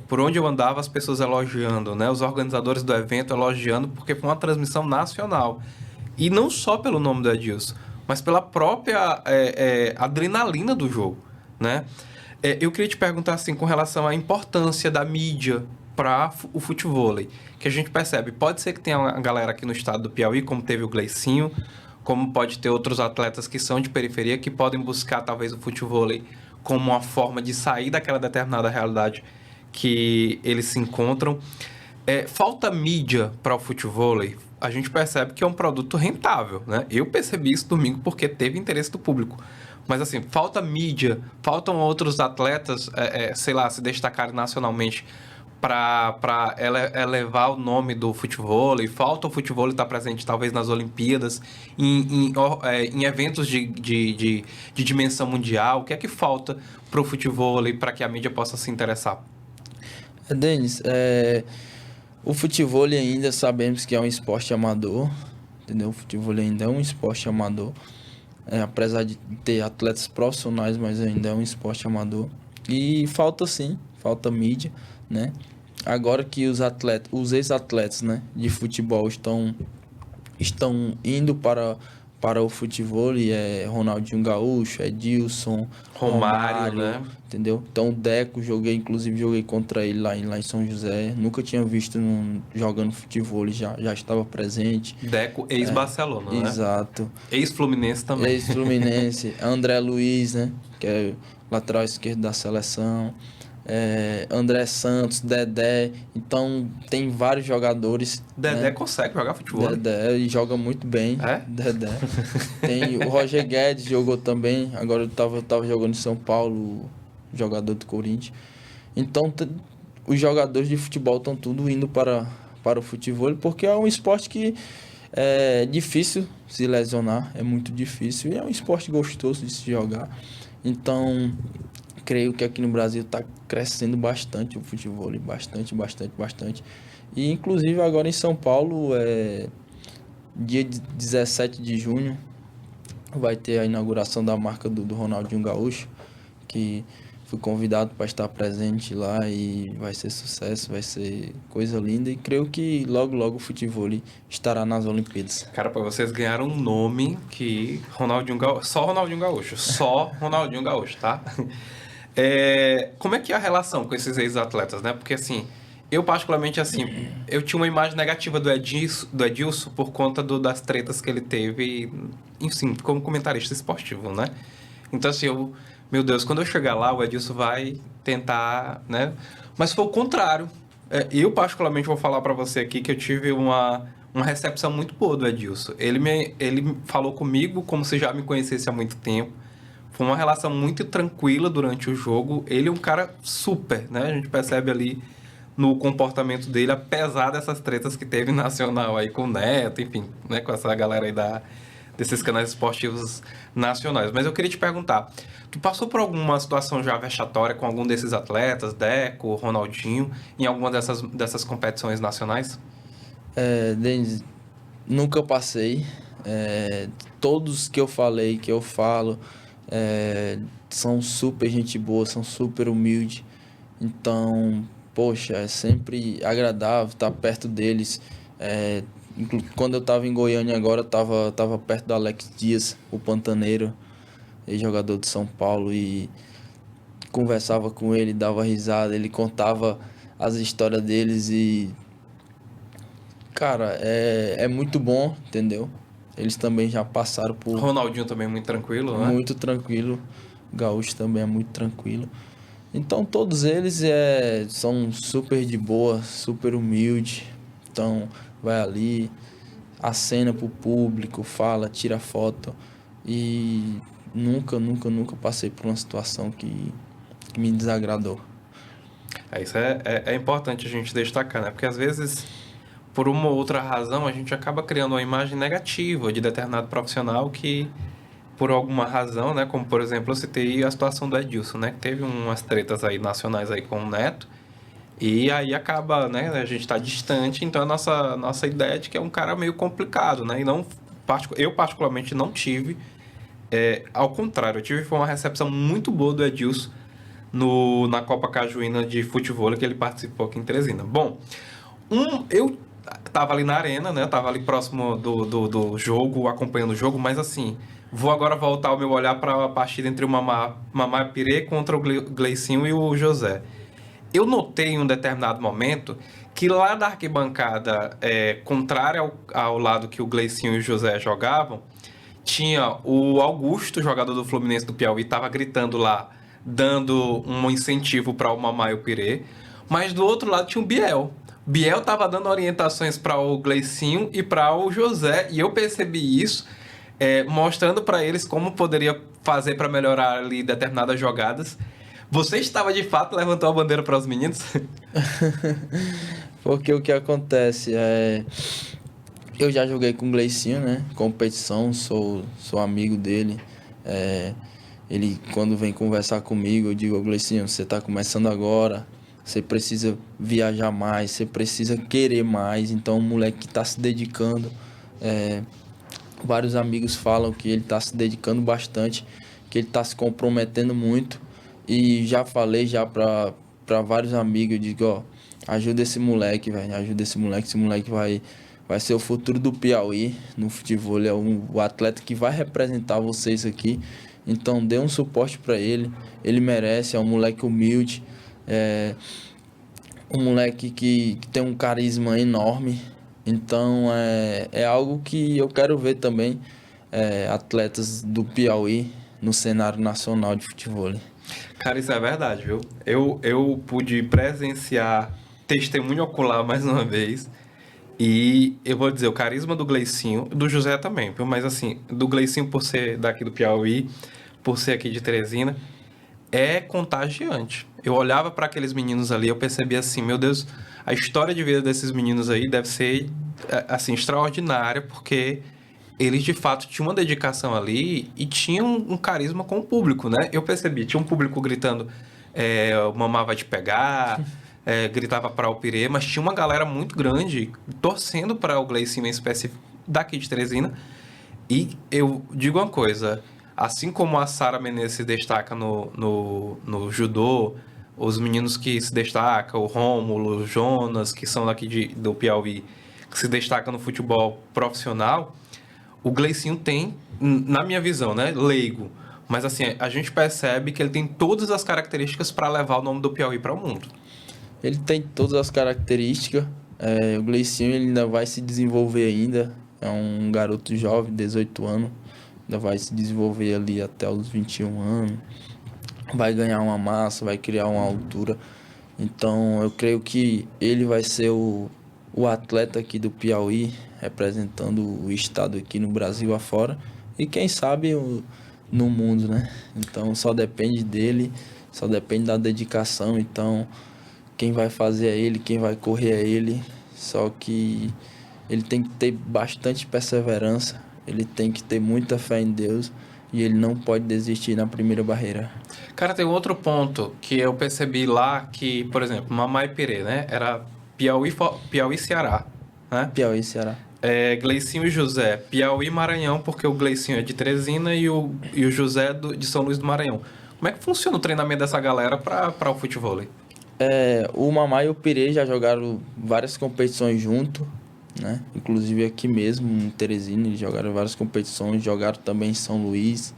por onde eu andava, as pessoas elogiando, né? Os organizadores do evento elogiando, porque foi uma transmissão nacional. E não só pelo nome do Edilson, mas pela própria adrenalina do jogo, né? Eu queria te perguntar, assim, com relação à importância da mídia para o futevôlei, que a gente percebe. Pode ser que tenha uma galera aqui no estado do Piauí, como teve o Gleicinho, como pode ter outros atletas que são de periferia, que podem buscar, talvez, o futevôlei como uma forma de sair daquela determinada realidade que eles se encontram. Falta mídia para o futevôlei. A gente percebe que é um produto rentável, né? Eu percebi isso domingo porque teve interesse do público. Mas assim, falta mídia, faltam outros atletas, sei lá, se destacarem nacionalmente para elevar o nome do futevôlei. Falta o futevôlei estar presente talvez nas Olimpíadas, em eventos de dimensão mundial. O que é que falta para o futevôlei para que a mídia possa se interessar? Denis, o futevôlei ainda sabemos que é um esporte amador, entendeu? O futevôlei ainda é um esporte amador, apesar de ter atletas profissionais, mas ainda é um esporte amador. E falta sim, falta mídia, né? Agora que os ex-atletas, né, de futebol estão indo para o futevôlei, Ronaldinho Gaúcho, Edilson, Romário, né? entendeu? Então o Deco, inclusive joguei contra ele lá em São José, nunca tinha visto jogando futevôlei, já estava presente. Deco, ex-Barcelona, né? Exato. Ex-Fluminense também. Ex-Fluminense, André Luiz, né, que é lateral esquerdo da seleção. André Santos, Dedé, então tem vários jogadores. Dedé, né? Consegue jogar futebol? Dedé, e joga muito bem. Dedé. Tem o Roger Guedes, jogou também. Agora eu tava jogando em São Paulo, jogador do Corinthians. Então os jogadores de futebol estão tudo indo para o futebol, porque é um esporte que é difícil se lesionar, é muito difícil e é um esporte gostoso de se jogar. Então creio que aqui no Brasil está crescendo bastante o futevôlei, bastante. E inclusive agora em São Paulo, dia 17 de junho, vai ter a inauguração da marca do Ronaldinho Gaúcho, que fui convidado para estar presente lá e vai ser sucesso, vai ser coisa linda. E creio que logo o futevôlei estará nas Olimpíadas. Cara, para vocês ganharam um nome que só Ronaldinho Gaúcho, tá? Como é que é a relação com esses ex-atletas, né? Porque, assim, eu particularmente, assim, eu tinha uma imagem negativa do Edilson por conta das tretas que ele teve, enfim, como comentarista esportivo, né? Então, assim, meu Deus, quando eu chegar lá, o Edilson vai tentar, né? Mas foi o contrário. Eu, particularmente, vou falar para você aqui que eu tive uma recepção muito boa do Edilson. Ele falou comigo como se já me conhecesse há muito tempo. Foi uma relação muito tranquila durante o jogo. Ele é um cara super, né? A gente percebe ali no comportamento dele, apesar dessas tretas que teve nacional aí com o Neto, enfim, né? Com essa galera aí desses canais esportivos nacionais. Mas eu queria te perguntar, tu passou por alguma situação já vexatória com algum desses atletas, Deco, Ronaldinho, em alguma dessas competições nacionais? Denis, nunca passei. Todos que eu falei, que eu falo, são super gente boa, são super humildes. Então, poxa, é sempre agradável estar perto deles. Quando eu estava em Goiânia agora, tava perto do Alex Dias, o Pantaneiro, ex-jogador de São Paulo, e conversava com ele, dava risada, ele contava as histórias deles e... Cara, é muito bom, entendeu? Eles também já passaram por... Ronaldinho também é muito tranquilo, né? Muito tranquilo. O Gaúcho também é muito tranquilo. Então, todos eles são super de boa, super humilde. Então, vai ali, acena pro público, fala, tira foto. E nunca passei por uma situação que me desagradou. Isso é importante a gente destacar, né? Porque às vezes por uma ou outra razão, a gente acaba criando uma imagem negativa de determinado profissional que, por alguma razão, né, como por exemplo, eu citei a situação do Edilson, né, que teve umas tretas aí nacionais aí com o Neto, e aí acaba, né, a gente está distante, então a nossa ideia é de que é um cara meio complicado, né, e não, eu particularmente não tive, ao contrário, eu tive uma recepção muito boa do Edilson na Copa Cajuína de Futebol que ele participou aqui em Teresina. Bom, eu tava ali na arena, né? Tava ali próximo do jogo, acompanhando o jogo, mas assim, vou agora voltar o meu olhar para a partida entre o Mamá Pirê contra o Gleicinho e o José. Eu notei em um determinado momento que lá da arquibancada, contrária ao lado que o Gleicinho e o José jogavam, tinha o Augusto, jogador do Fluminense do Piauí, tava gritando lá, dando um incentivo para o Mamá e o Pirê. Mas do outro lado tinha o Biel. Biel tava dando orientações para o Gleicinho e para o José, e eu percebi isso, mostrando para eles como poderia fazer para melhorar ali determinadas jogadas. Você estava de fato levantou a bandeira para os meninos? Porque o que acontece é... Eu já joguei com o Gleicinho, né? Competição, sou amigo dele. Ele, quando vem conversar comigo, eu digo, Gleicinho, você tá começando agora, você precisa viajar mais, você precisa querer mais. Então, um moleque que tá se dedicando. Vários amigos falam que ele tá se dedicando bastante, que ele tá se comprometendo muito. E já falei já pra vários amigos, eu digo, ó, ajuda esse moleque, velho, ajuda esse moleque vai ser o futuro do Piauí no futebol, ele é o atleta que vai representar vocês aqui, então dê um suporte pra ele merece, é um moleque humilde, um moleque que tem um carisma enorme, então é algo que eu quero ver também, atletas do Piauí no cenário nacional de futebol. Cara, isso é verdade, viu? Eu pude presenciar, testemunho ocular mais uma vez. E eu vou dizer, o carisma do Gleicinho, do José também, viu? Mas assim, do Gleicinho por ser daqui do Piauí, por ser aqui de Teresina, é contagiante. Eu olhava para aqueles meninos ali, eu percebia assim, meu Deus, a história de vida desses meninos aí deve ser assim extraordinária, porque eles de fato tinham uma dedicação ali e tinham um carisma com o público, né? Eu percebi, tinha um público gritando, o Mamá vai te pegar, gritava para o Pirê, mas tinha uma galera muito grande torcendo para o Gleicinho em específico daqui de Teresina. E eu digo uma coisa, assim como a Sara Menezes se destaca no judô, os meninos que se destacam, o Rômulo, o Jonas, que são daqui do Piauí, que se destacam no futebol profissional, o Gleicinho tem, na minha visão, né, leigo, mas assim, a gente percebe que ele tem todas as características para levar o nome do Piauí para o mundo. Ele tem todas as características, o Gleicinho ele ainda vai se desenvolver ainda, é um garoto jovem, 18 anos, ainda vai se desenvolver ali até os 21 anos, vai ganhar uma massa, vai criar uma altura, então eu creio que ele vai ser o atleta aqui do Piauí, representando o estado aqui no Brasil afora, e quem sabe no mundo, né? Então só depende dele, só depende da dedicação, então quem vai fazer é ele, quem vai correr é ele, só que ele tem que ter bastante perseverança, ele tem que ter muita fé em Deus e ele não pode desistir na primeira barreira. Cara, tem outro ponto que eu percebi lá que, por exemplo, Mamãe Pirê, né? Era Piauí Ceará, né? Piauí, Ceará. Gleicinho e José, Piauí e Maranhão, porque o Gleicinho é de Teresina e o José é de São Luís do Maranhão. Como é que funciona o treinamento dessa galera para o futebol? O Mamá e o Pirê já jogaram várias competições junto, né? Inclusive aqui mesmo, em Teresina, eles jogaram várias competições, jogaram também em São Luís.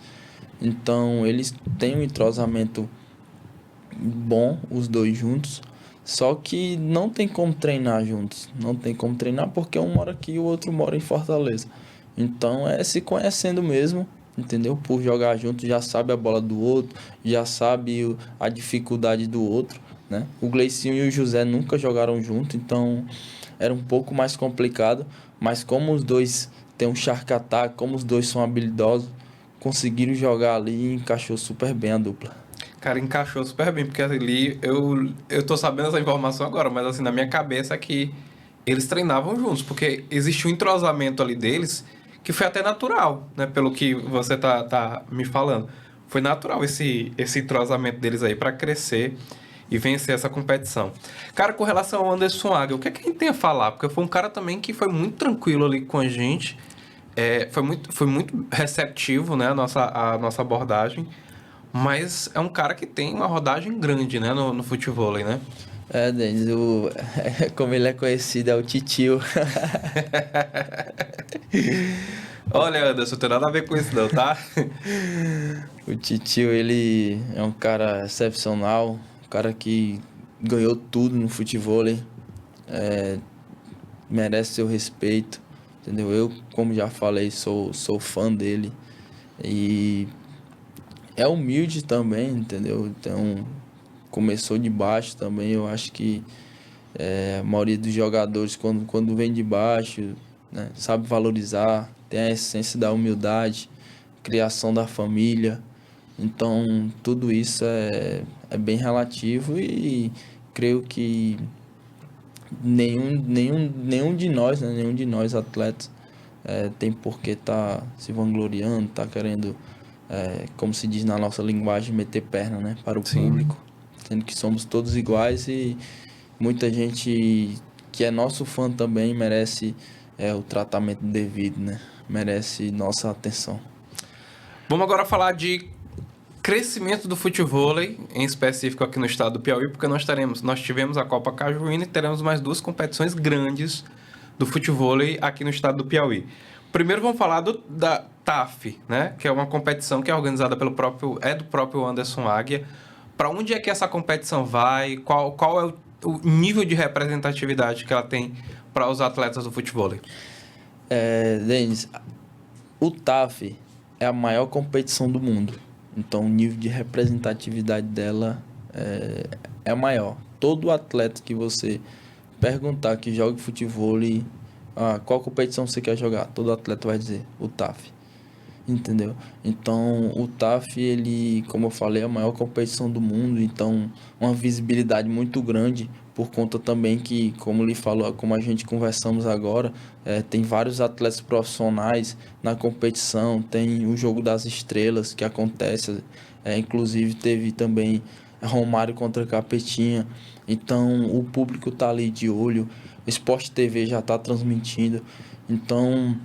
Então, eles têm um entrosamento bom, os dois juntos. Só que não tem como treinar juntos. Não tem como treinar porque um mora aqui e o outro mora em Fortaleza. Então, é se conhecendo mesmo, entendeu? Por jogar junto, já sabe a bola do outro, já sabe a dificuldade do outro, né? O Gleicinho e o José nunca jogaram junto, então era um pouco mais complicado. Mas como os dois têm um charque-ataque, como os dois são habilidosos, conseguiram jogar ali e encaixou super bem a dupla. Cara, encaixou super bem, porque ali eu tô sabendo essa informação agora, mas assim, na minha cabeça é que eles treinavam juntos, porque existe um entrosamento ali deles que foi até natural, né? Pelo que você tá me falando. Foi natural esse entrosamento deles aí para crescer e vencer essa competição. Cara, com relação ao Anderson Águia, o que é que a gente tem a falar? Porque foi um cara também que foi muito tranquilo ali com a gente, foi muito receptivo, né, a nossa abordagem, mas é um cara que tem uma rodagem grande, né, no futevôlei, né? Denis, como ele é conhecido, é o titio. Olha, Anderson, não tem nada a ver com isso não, tá? O titio, ele é um cara excepcional, um cara que ganhou tudo no futevôlei, merece seu respeito, entendeu? Eu, como já falei, sou fã dele e é humilde também, entendeu? Então, começou de baixo também, eu acho que a maioria dos jogadores, quando vem de baixo, né, sabe valorizar, tem a essência da humildade, criação da família. Então, tudo isso é bem relativo e creio que nenhum de nós, né, nenhum de nós atletas, tem por que tá se vangloriando, tá querendo, como se diz na nossa linguagem, meter perna, né, para o Sim. público, sendo que somos todos iguais e muita gente que é nosso fã também merece o tratamento devido, né? Merece nossa atenção. Vamos agora falar de crescimento do futevôlei, em específico aqui no estado do Piauí, porque nós tivemos a Copa Cajuína e teremos mais 2 competições grandes do futevôlei aqui no estado do Piauí. Primeiro vamos falar da TAF, né? Que é uma competição que é organizada do próprio Anderson Águia. Para onde é que essa competição vai? Qual é o nível de representatividade que ela tem para os atletas do futevôlei? Denis, o TAF é a maior competição do mundo. Então, o nível de representatividade dela é maior. Todo atleta que você perguntar que joga futebol, qual competição você quer jogar, todo atleta vai dizer o TAF. Entendeu? Então, o TAF, ele, como eu falei, é a maior competição do mundo, então uma visibilidade muito grande por conta também que, como lhe falou, como a gente conversamos agora, tem vários atletas profissionais na competição, tem o Jogo das Estrelas que acontece, inclusive teve também Romário contra Capetinha, então o público tá ali de olho, o Sport TV já tá transmitindo, então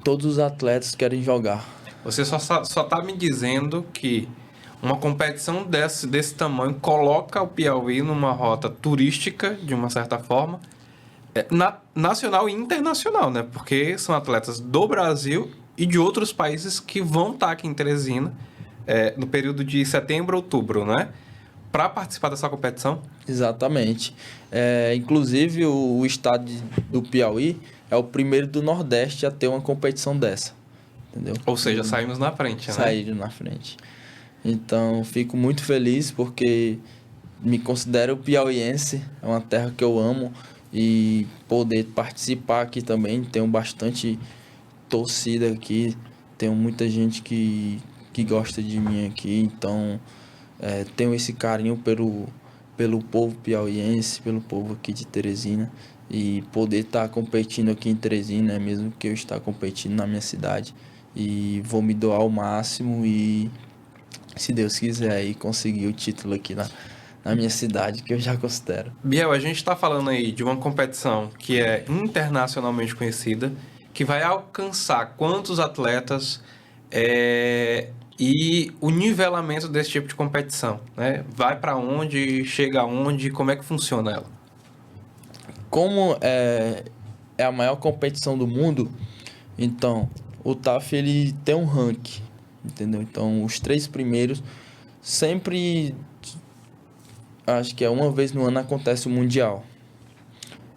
todos os atletas querem jogar. Você só tá me dizendo que uma competição desse tamanho coloca o Piauí numa rota turística, de uma certa forma, nacional e internacional, né? Porque são atletas do Brasil e de outros países que vão estar aqui em Teresina no período de setembro a outubro, né? Para participar dessa competição. Exatamente. Inclusive, o estado do Piauí é o primeiro do Nordeste a ter uma competição dessa. Entendeu? Ou seja, saímos na frente, né? Saíram na frente. Então, fico muito feliz porque me considero piauiense, é uma terra que eu amo e poder participar aqui também. Tenho bastante torcida aqui, tenho muita gente que gosta de mim aqui, então tenho esse carinho pelo povo piauiense, pelo povo aqui de Teresina e poder estar competindo aqui em Teresina, mesmo que eu esteja competindo na minha cidade. E vou me doar ao máximo e, se Deus quiser, aí conseguir o título aqui na minha cidade, que eu já considero. Biel, a gente está falando aí de uma competição que é internacionalmente conhecida, que vai alcançar quantos atletas e o nivelamento desse tipo de competição, né? Vai para onde, chega aonde, como é que funciona ela? Como é a maior competição do mundo, então o TAF ele tem um ranking, entendeu? Então os 3 primeiros sempre, acho que uma vez no ano acontece o Mundial.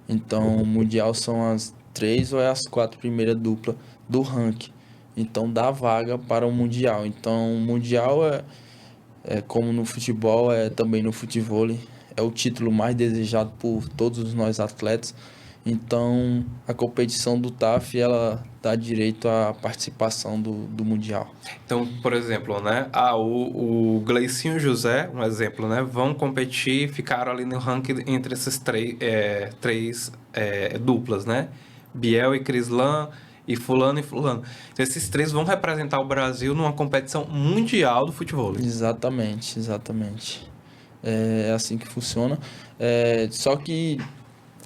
Então o Mundial são as 3 ou as 4 primeiras duplas do ranking. Então dá vaga para o Mundial. Então o Mundial como no futebol, também no futevôlei, é o título mais desejado por todos nós atletas. Então, a competição do TAF, ela dá direito à participação do Mundial. Então, por exemplo, né? O Gleicinho e o José, um exemplo, né? Vão competir, ficaram ali no ranking entre esses três duplas, né? Biel e Crislan e fulano e fulano. Então, esses três vão representar o Brasil numa competição mundial do futebol. Exatamente, exatamente. É assim que funciona. Só que,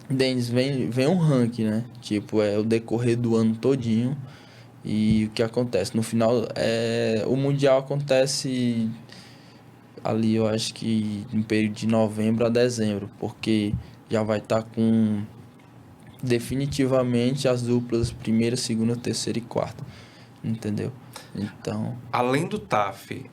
Denis, vem um ranking, né? Tipo, é o decorrer do ano todinho. E o que acontece? No final, o Mundial acontece ali, eu acho que no período de novembro a dezembro, porque já vai estar com definitivamente as duplas primeira, segunda, terceira e quarta. Entendeu? Então, Além do TAF,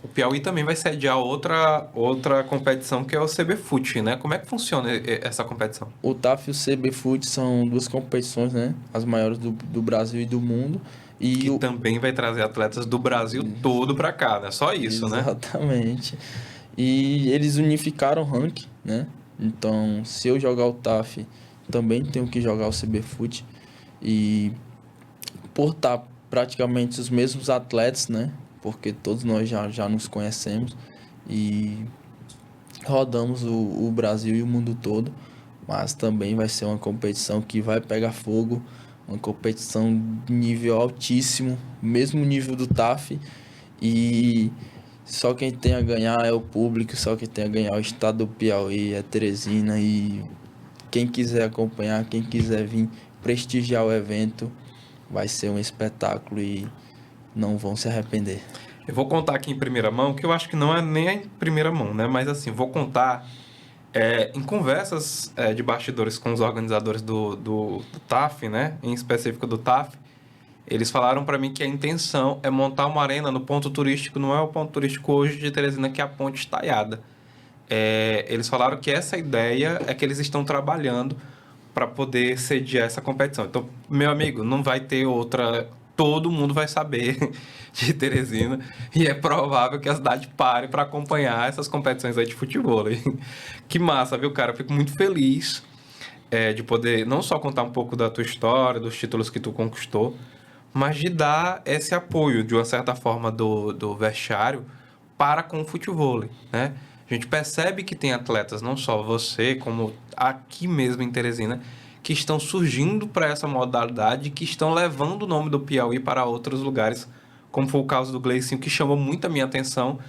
o Piauí também vai sediar outra competição que é o CBFUT, né? Como é que funciona essa competição? o TAF e o CBFUT são duas competições, né? As maiores do Brasil e do mundo. E Que também vai trazer atletas do Brasil todo para cá, né? Só isso, né? Exatamente. E eles unificaram o ranking, né? Então, se eu jogar o TAF, também tenho que jogar o CBFUT. E por estar praticamente os mesmos atletas, né? Porque todos nós já nos conhecemos e rodamos o Brasil e o mundo todo. Mas também vai ser uma competição que vai pegar fogo, uma competição de nível altíssimo, mesmo nível do TAF. E só quem tem a ganhar é o público, só quem tem a ganhar é o estado do Piauí, é Teresina. E quem quiser acompanhar, quem quiser vir prestigiar o evento, vai ser um espetáculo e não vão se arrepender. Eu vou contar aqui em primeira mão, que eu acho que não é nem em primeira mão, né? Mas assim, vou contar em conversas de bastidores com os organizadores do TAF, né? Em específico do TAF, eles falaram para mim que a intenção é montar uma arena no ponto turístico, não é o ponto turístico hoje de Teresina, que é a Ponte Estaiada. Eles falaram que essa ideia é que eles estão trabalhando para poder sediar essa competição. Então, meu amigo, não vai ter outra. Todo mundo vai saber de Teresina e é provável que a cidade pare para acompanhar essas competições aí de futebol. Que massa, viu, cara? Eu fico muito feliz de poder não só contar um pouco da tua história, dos títulos que tu conquistou, mas de dar esse apoio, de uma certa forma, do vestiário para com o futebol, né? A gente percebe que tem atletas, não só você, como aqui mesmo em Teresina, que estão surgindo para essa modalidade, que estão levando o nome do Piauí para outros lugares, como foi o caso do Gleicinho, que chamou muito a minha atenção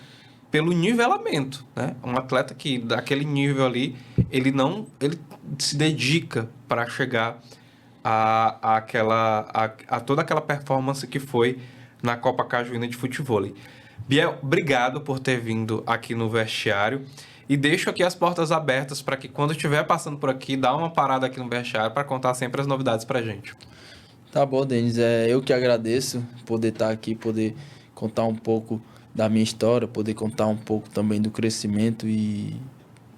pelo nivelamento, né? Um atleta que daquele nível ali, ele se dedica para chegar a toda aquela performance que foi na Copa Cajuína de Futevôlei. Biel, obrigado por ter vindo aqui no vestiário e deixo aqui as portas abertas para que quando estiver passando por aqui, dá uma parada aqui no vestiário para contar sempre as novidades para gente. Tá bom, Denis. Eu que agradeço poder estar aqui, poder contar um pouco da minha história, poder contar um pouco também do crescimento e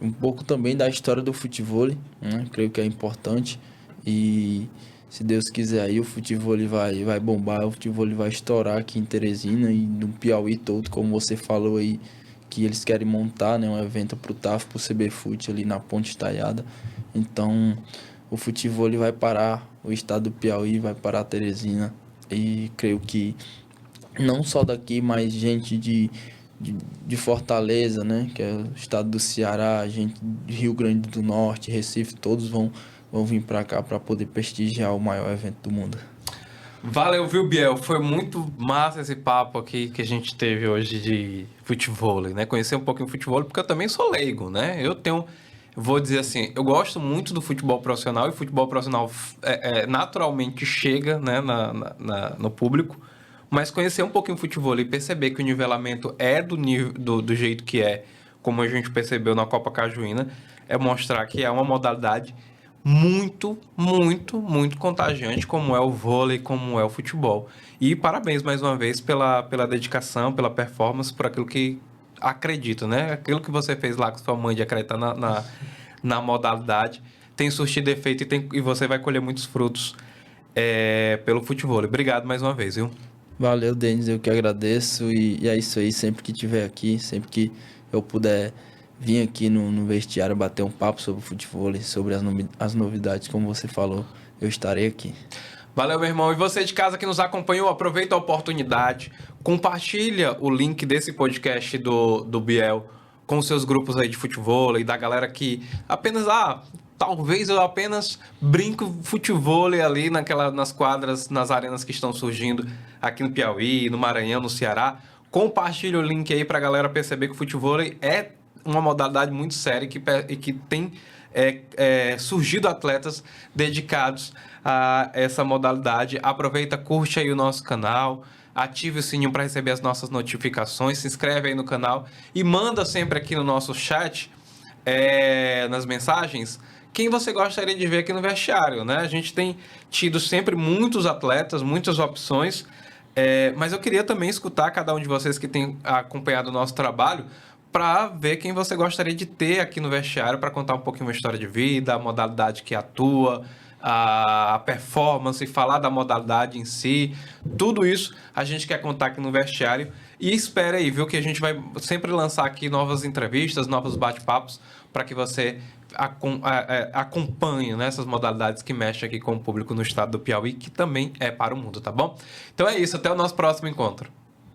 um pouco também da história do futevôlei, né? Creio que é importante e se Deus quiser aí o futevôlei vai bombar, o futevôlei vai estourar aqui em Teresina e no Piauí todo, como você falou aí, que eles querem montar, né, um evento pro TAF, pro CBFUT ali na Ponte Estaiada. Então, o futevôlei vai parar o estado do Piauí, vai parar Teresina e creio que não só daqui, mas gente de Fortaleza, né? Que é o estado do Ceará, gente de Rio Grande do Norte, Recife, todos vão vir para cá para poder prestigiar o maior evento do mundo. Valeu, viu, Biel? Foi muito massa esse papo aqui que a gente teve hoje de futevôlei, né? Conhecer um pouquinho o futevôlei, porque eu também sou leigo, né? Vou dizer assim, eu gosto muito do futebol profissional e o futebol profissional naturalmente chega, né, no público, mas conhecer um pouquinho o futebol e perceber que o nivelamento é do jeito que é, como a gente percebeu na Copa Cajuína, é mostrar que é uma modalidade muito, muito, muito contagiante, como é o vôlei, como é o futebol. E parabéns mais uma vez pela dedicação, pela performance, por aquilo que acredito, né? Aquilo que você fez lá com sua mãe de acreditar na modalidade tem surtido efeito e você vai colher muitos frutos pelo futebol. Obrigado mais uma vez, viu? Valeu, Denis, eu que agradeço e é isso aí, sempre que tiver aqui, sempre que eu puder vir aqui no vestiário bater um papo sobre o futebol e sobre as novidades, como você falou, eu estarei aqui. Valeu, meu irmão. E você de casa que nos acompanhou, aproveita a oportunidade, compartilha o link desse podcast do Biel com seus grupos aí de futebol e da galera que apenas, talvez eu apenas brinco futebol ali nas quadras, nas arenas que estão surgindo aqui no Piauí, no Maranhão, no Ceará. Compartilha o link aí pra galera perceber que o futebol é uma modalidade muito séria e que tem surgido atletas dedicados a essa modalidade. Aproveita, curte aí o nosso canal, ative o sininho para receber as nossas notificações, se inscreve aí no canal e manda sempre aqui no nosso chat, nas mensagens, quem você gostaria de ver aqui no vestiário, né? A gente tem tido sempre muitos atletas, muitas opções, mas eu queria também escutar cada um de vocês que tem acompanhado o nosso trabalho para ver quem você gostaria de ter aqui no vestiário para contar um pouquinho uma história de vida, a modalidade que atua, a performance, falar da modalidade em si. Tudo isso a gente quer contar aqui no vestiário e espera aí, viu, que a gente vai sempre lançar aqui novas entrevistas, novos bate-papos para que você acompanhe, né, essas modalidades que mexem aqui com o público no estado do Piauí, que também é para o mundo, tá bom? Então é isso, até o nosso próximo encontro.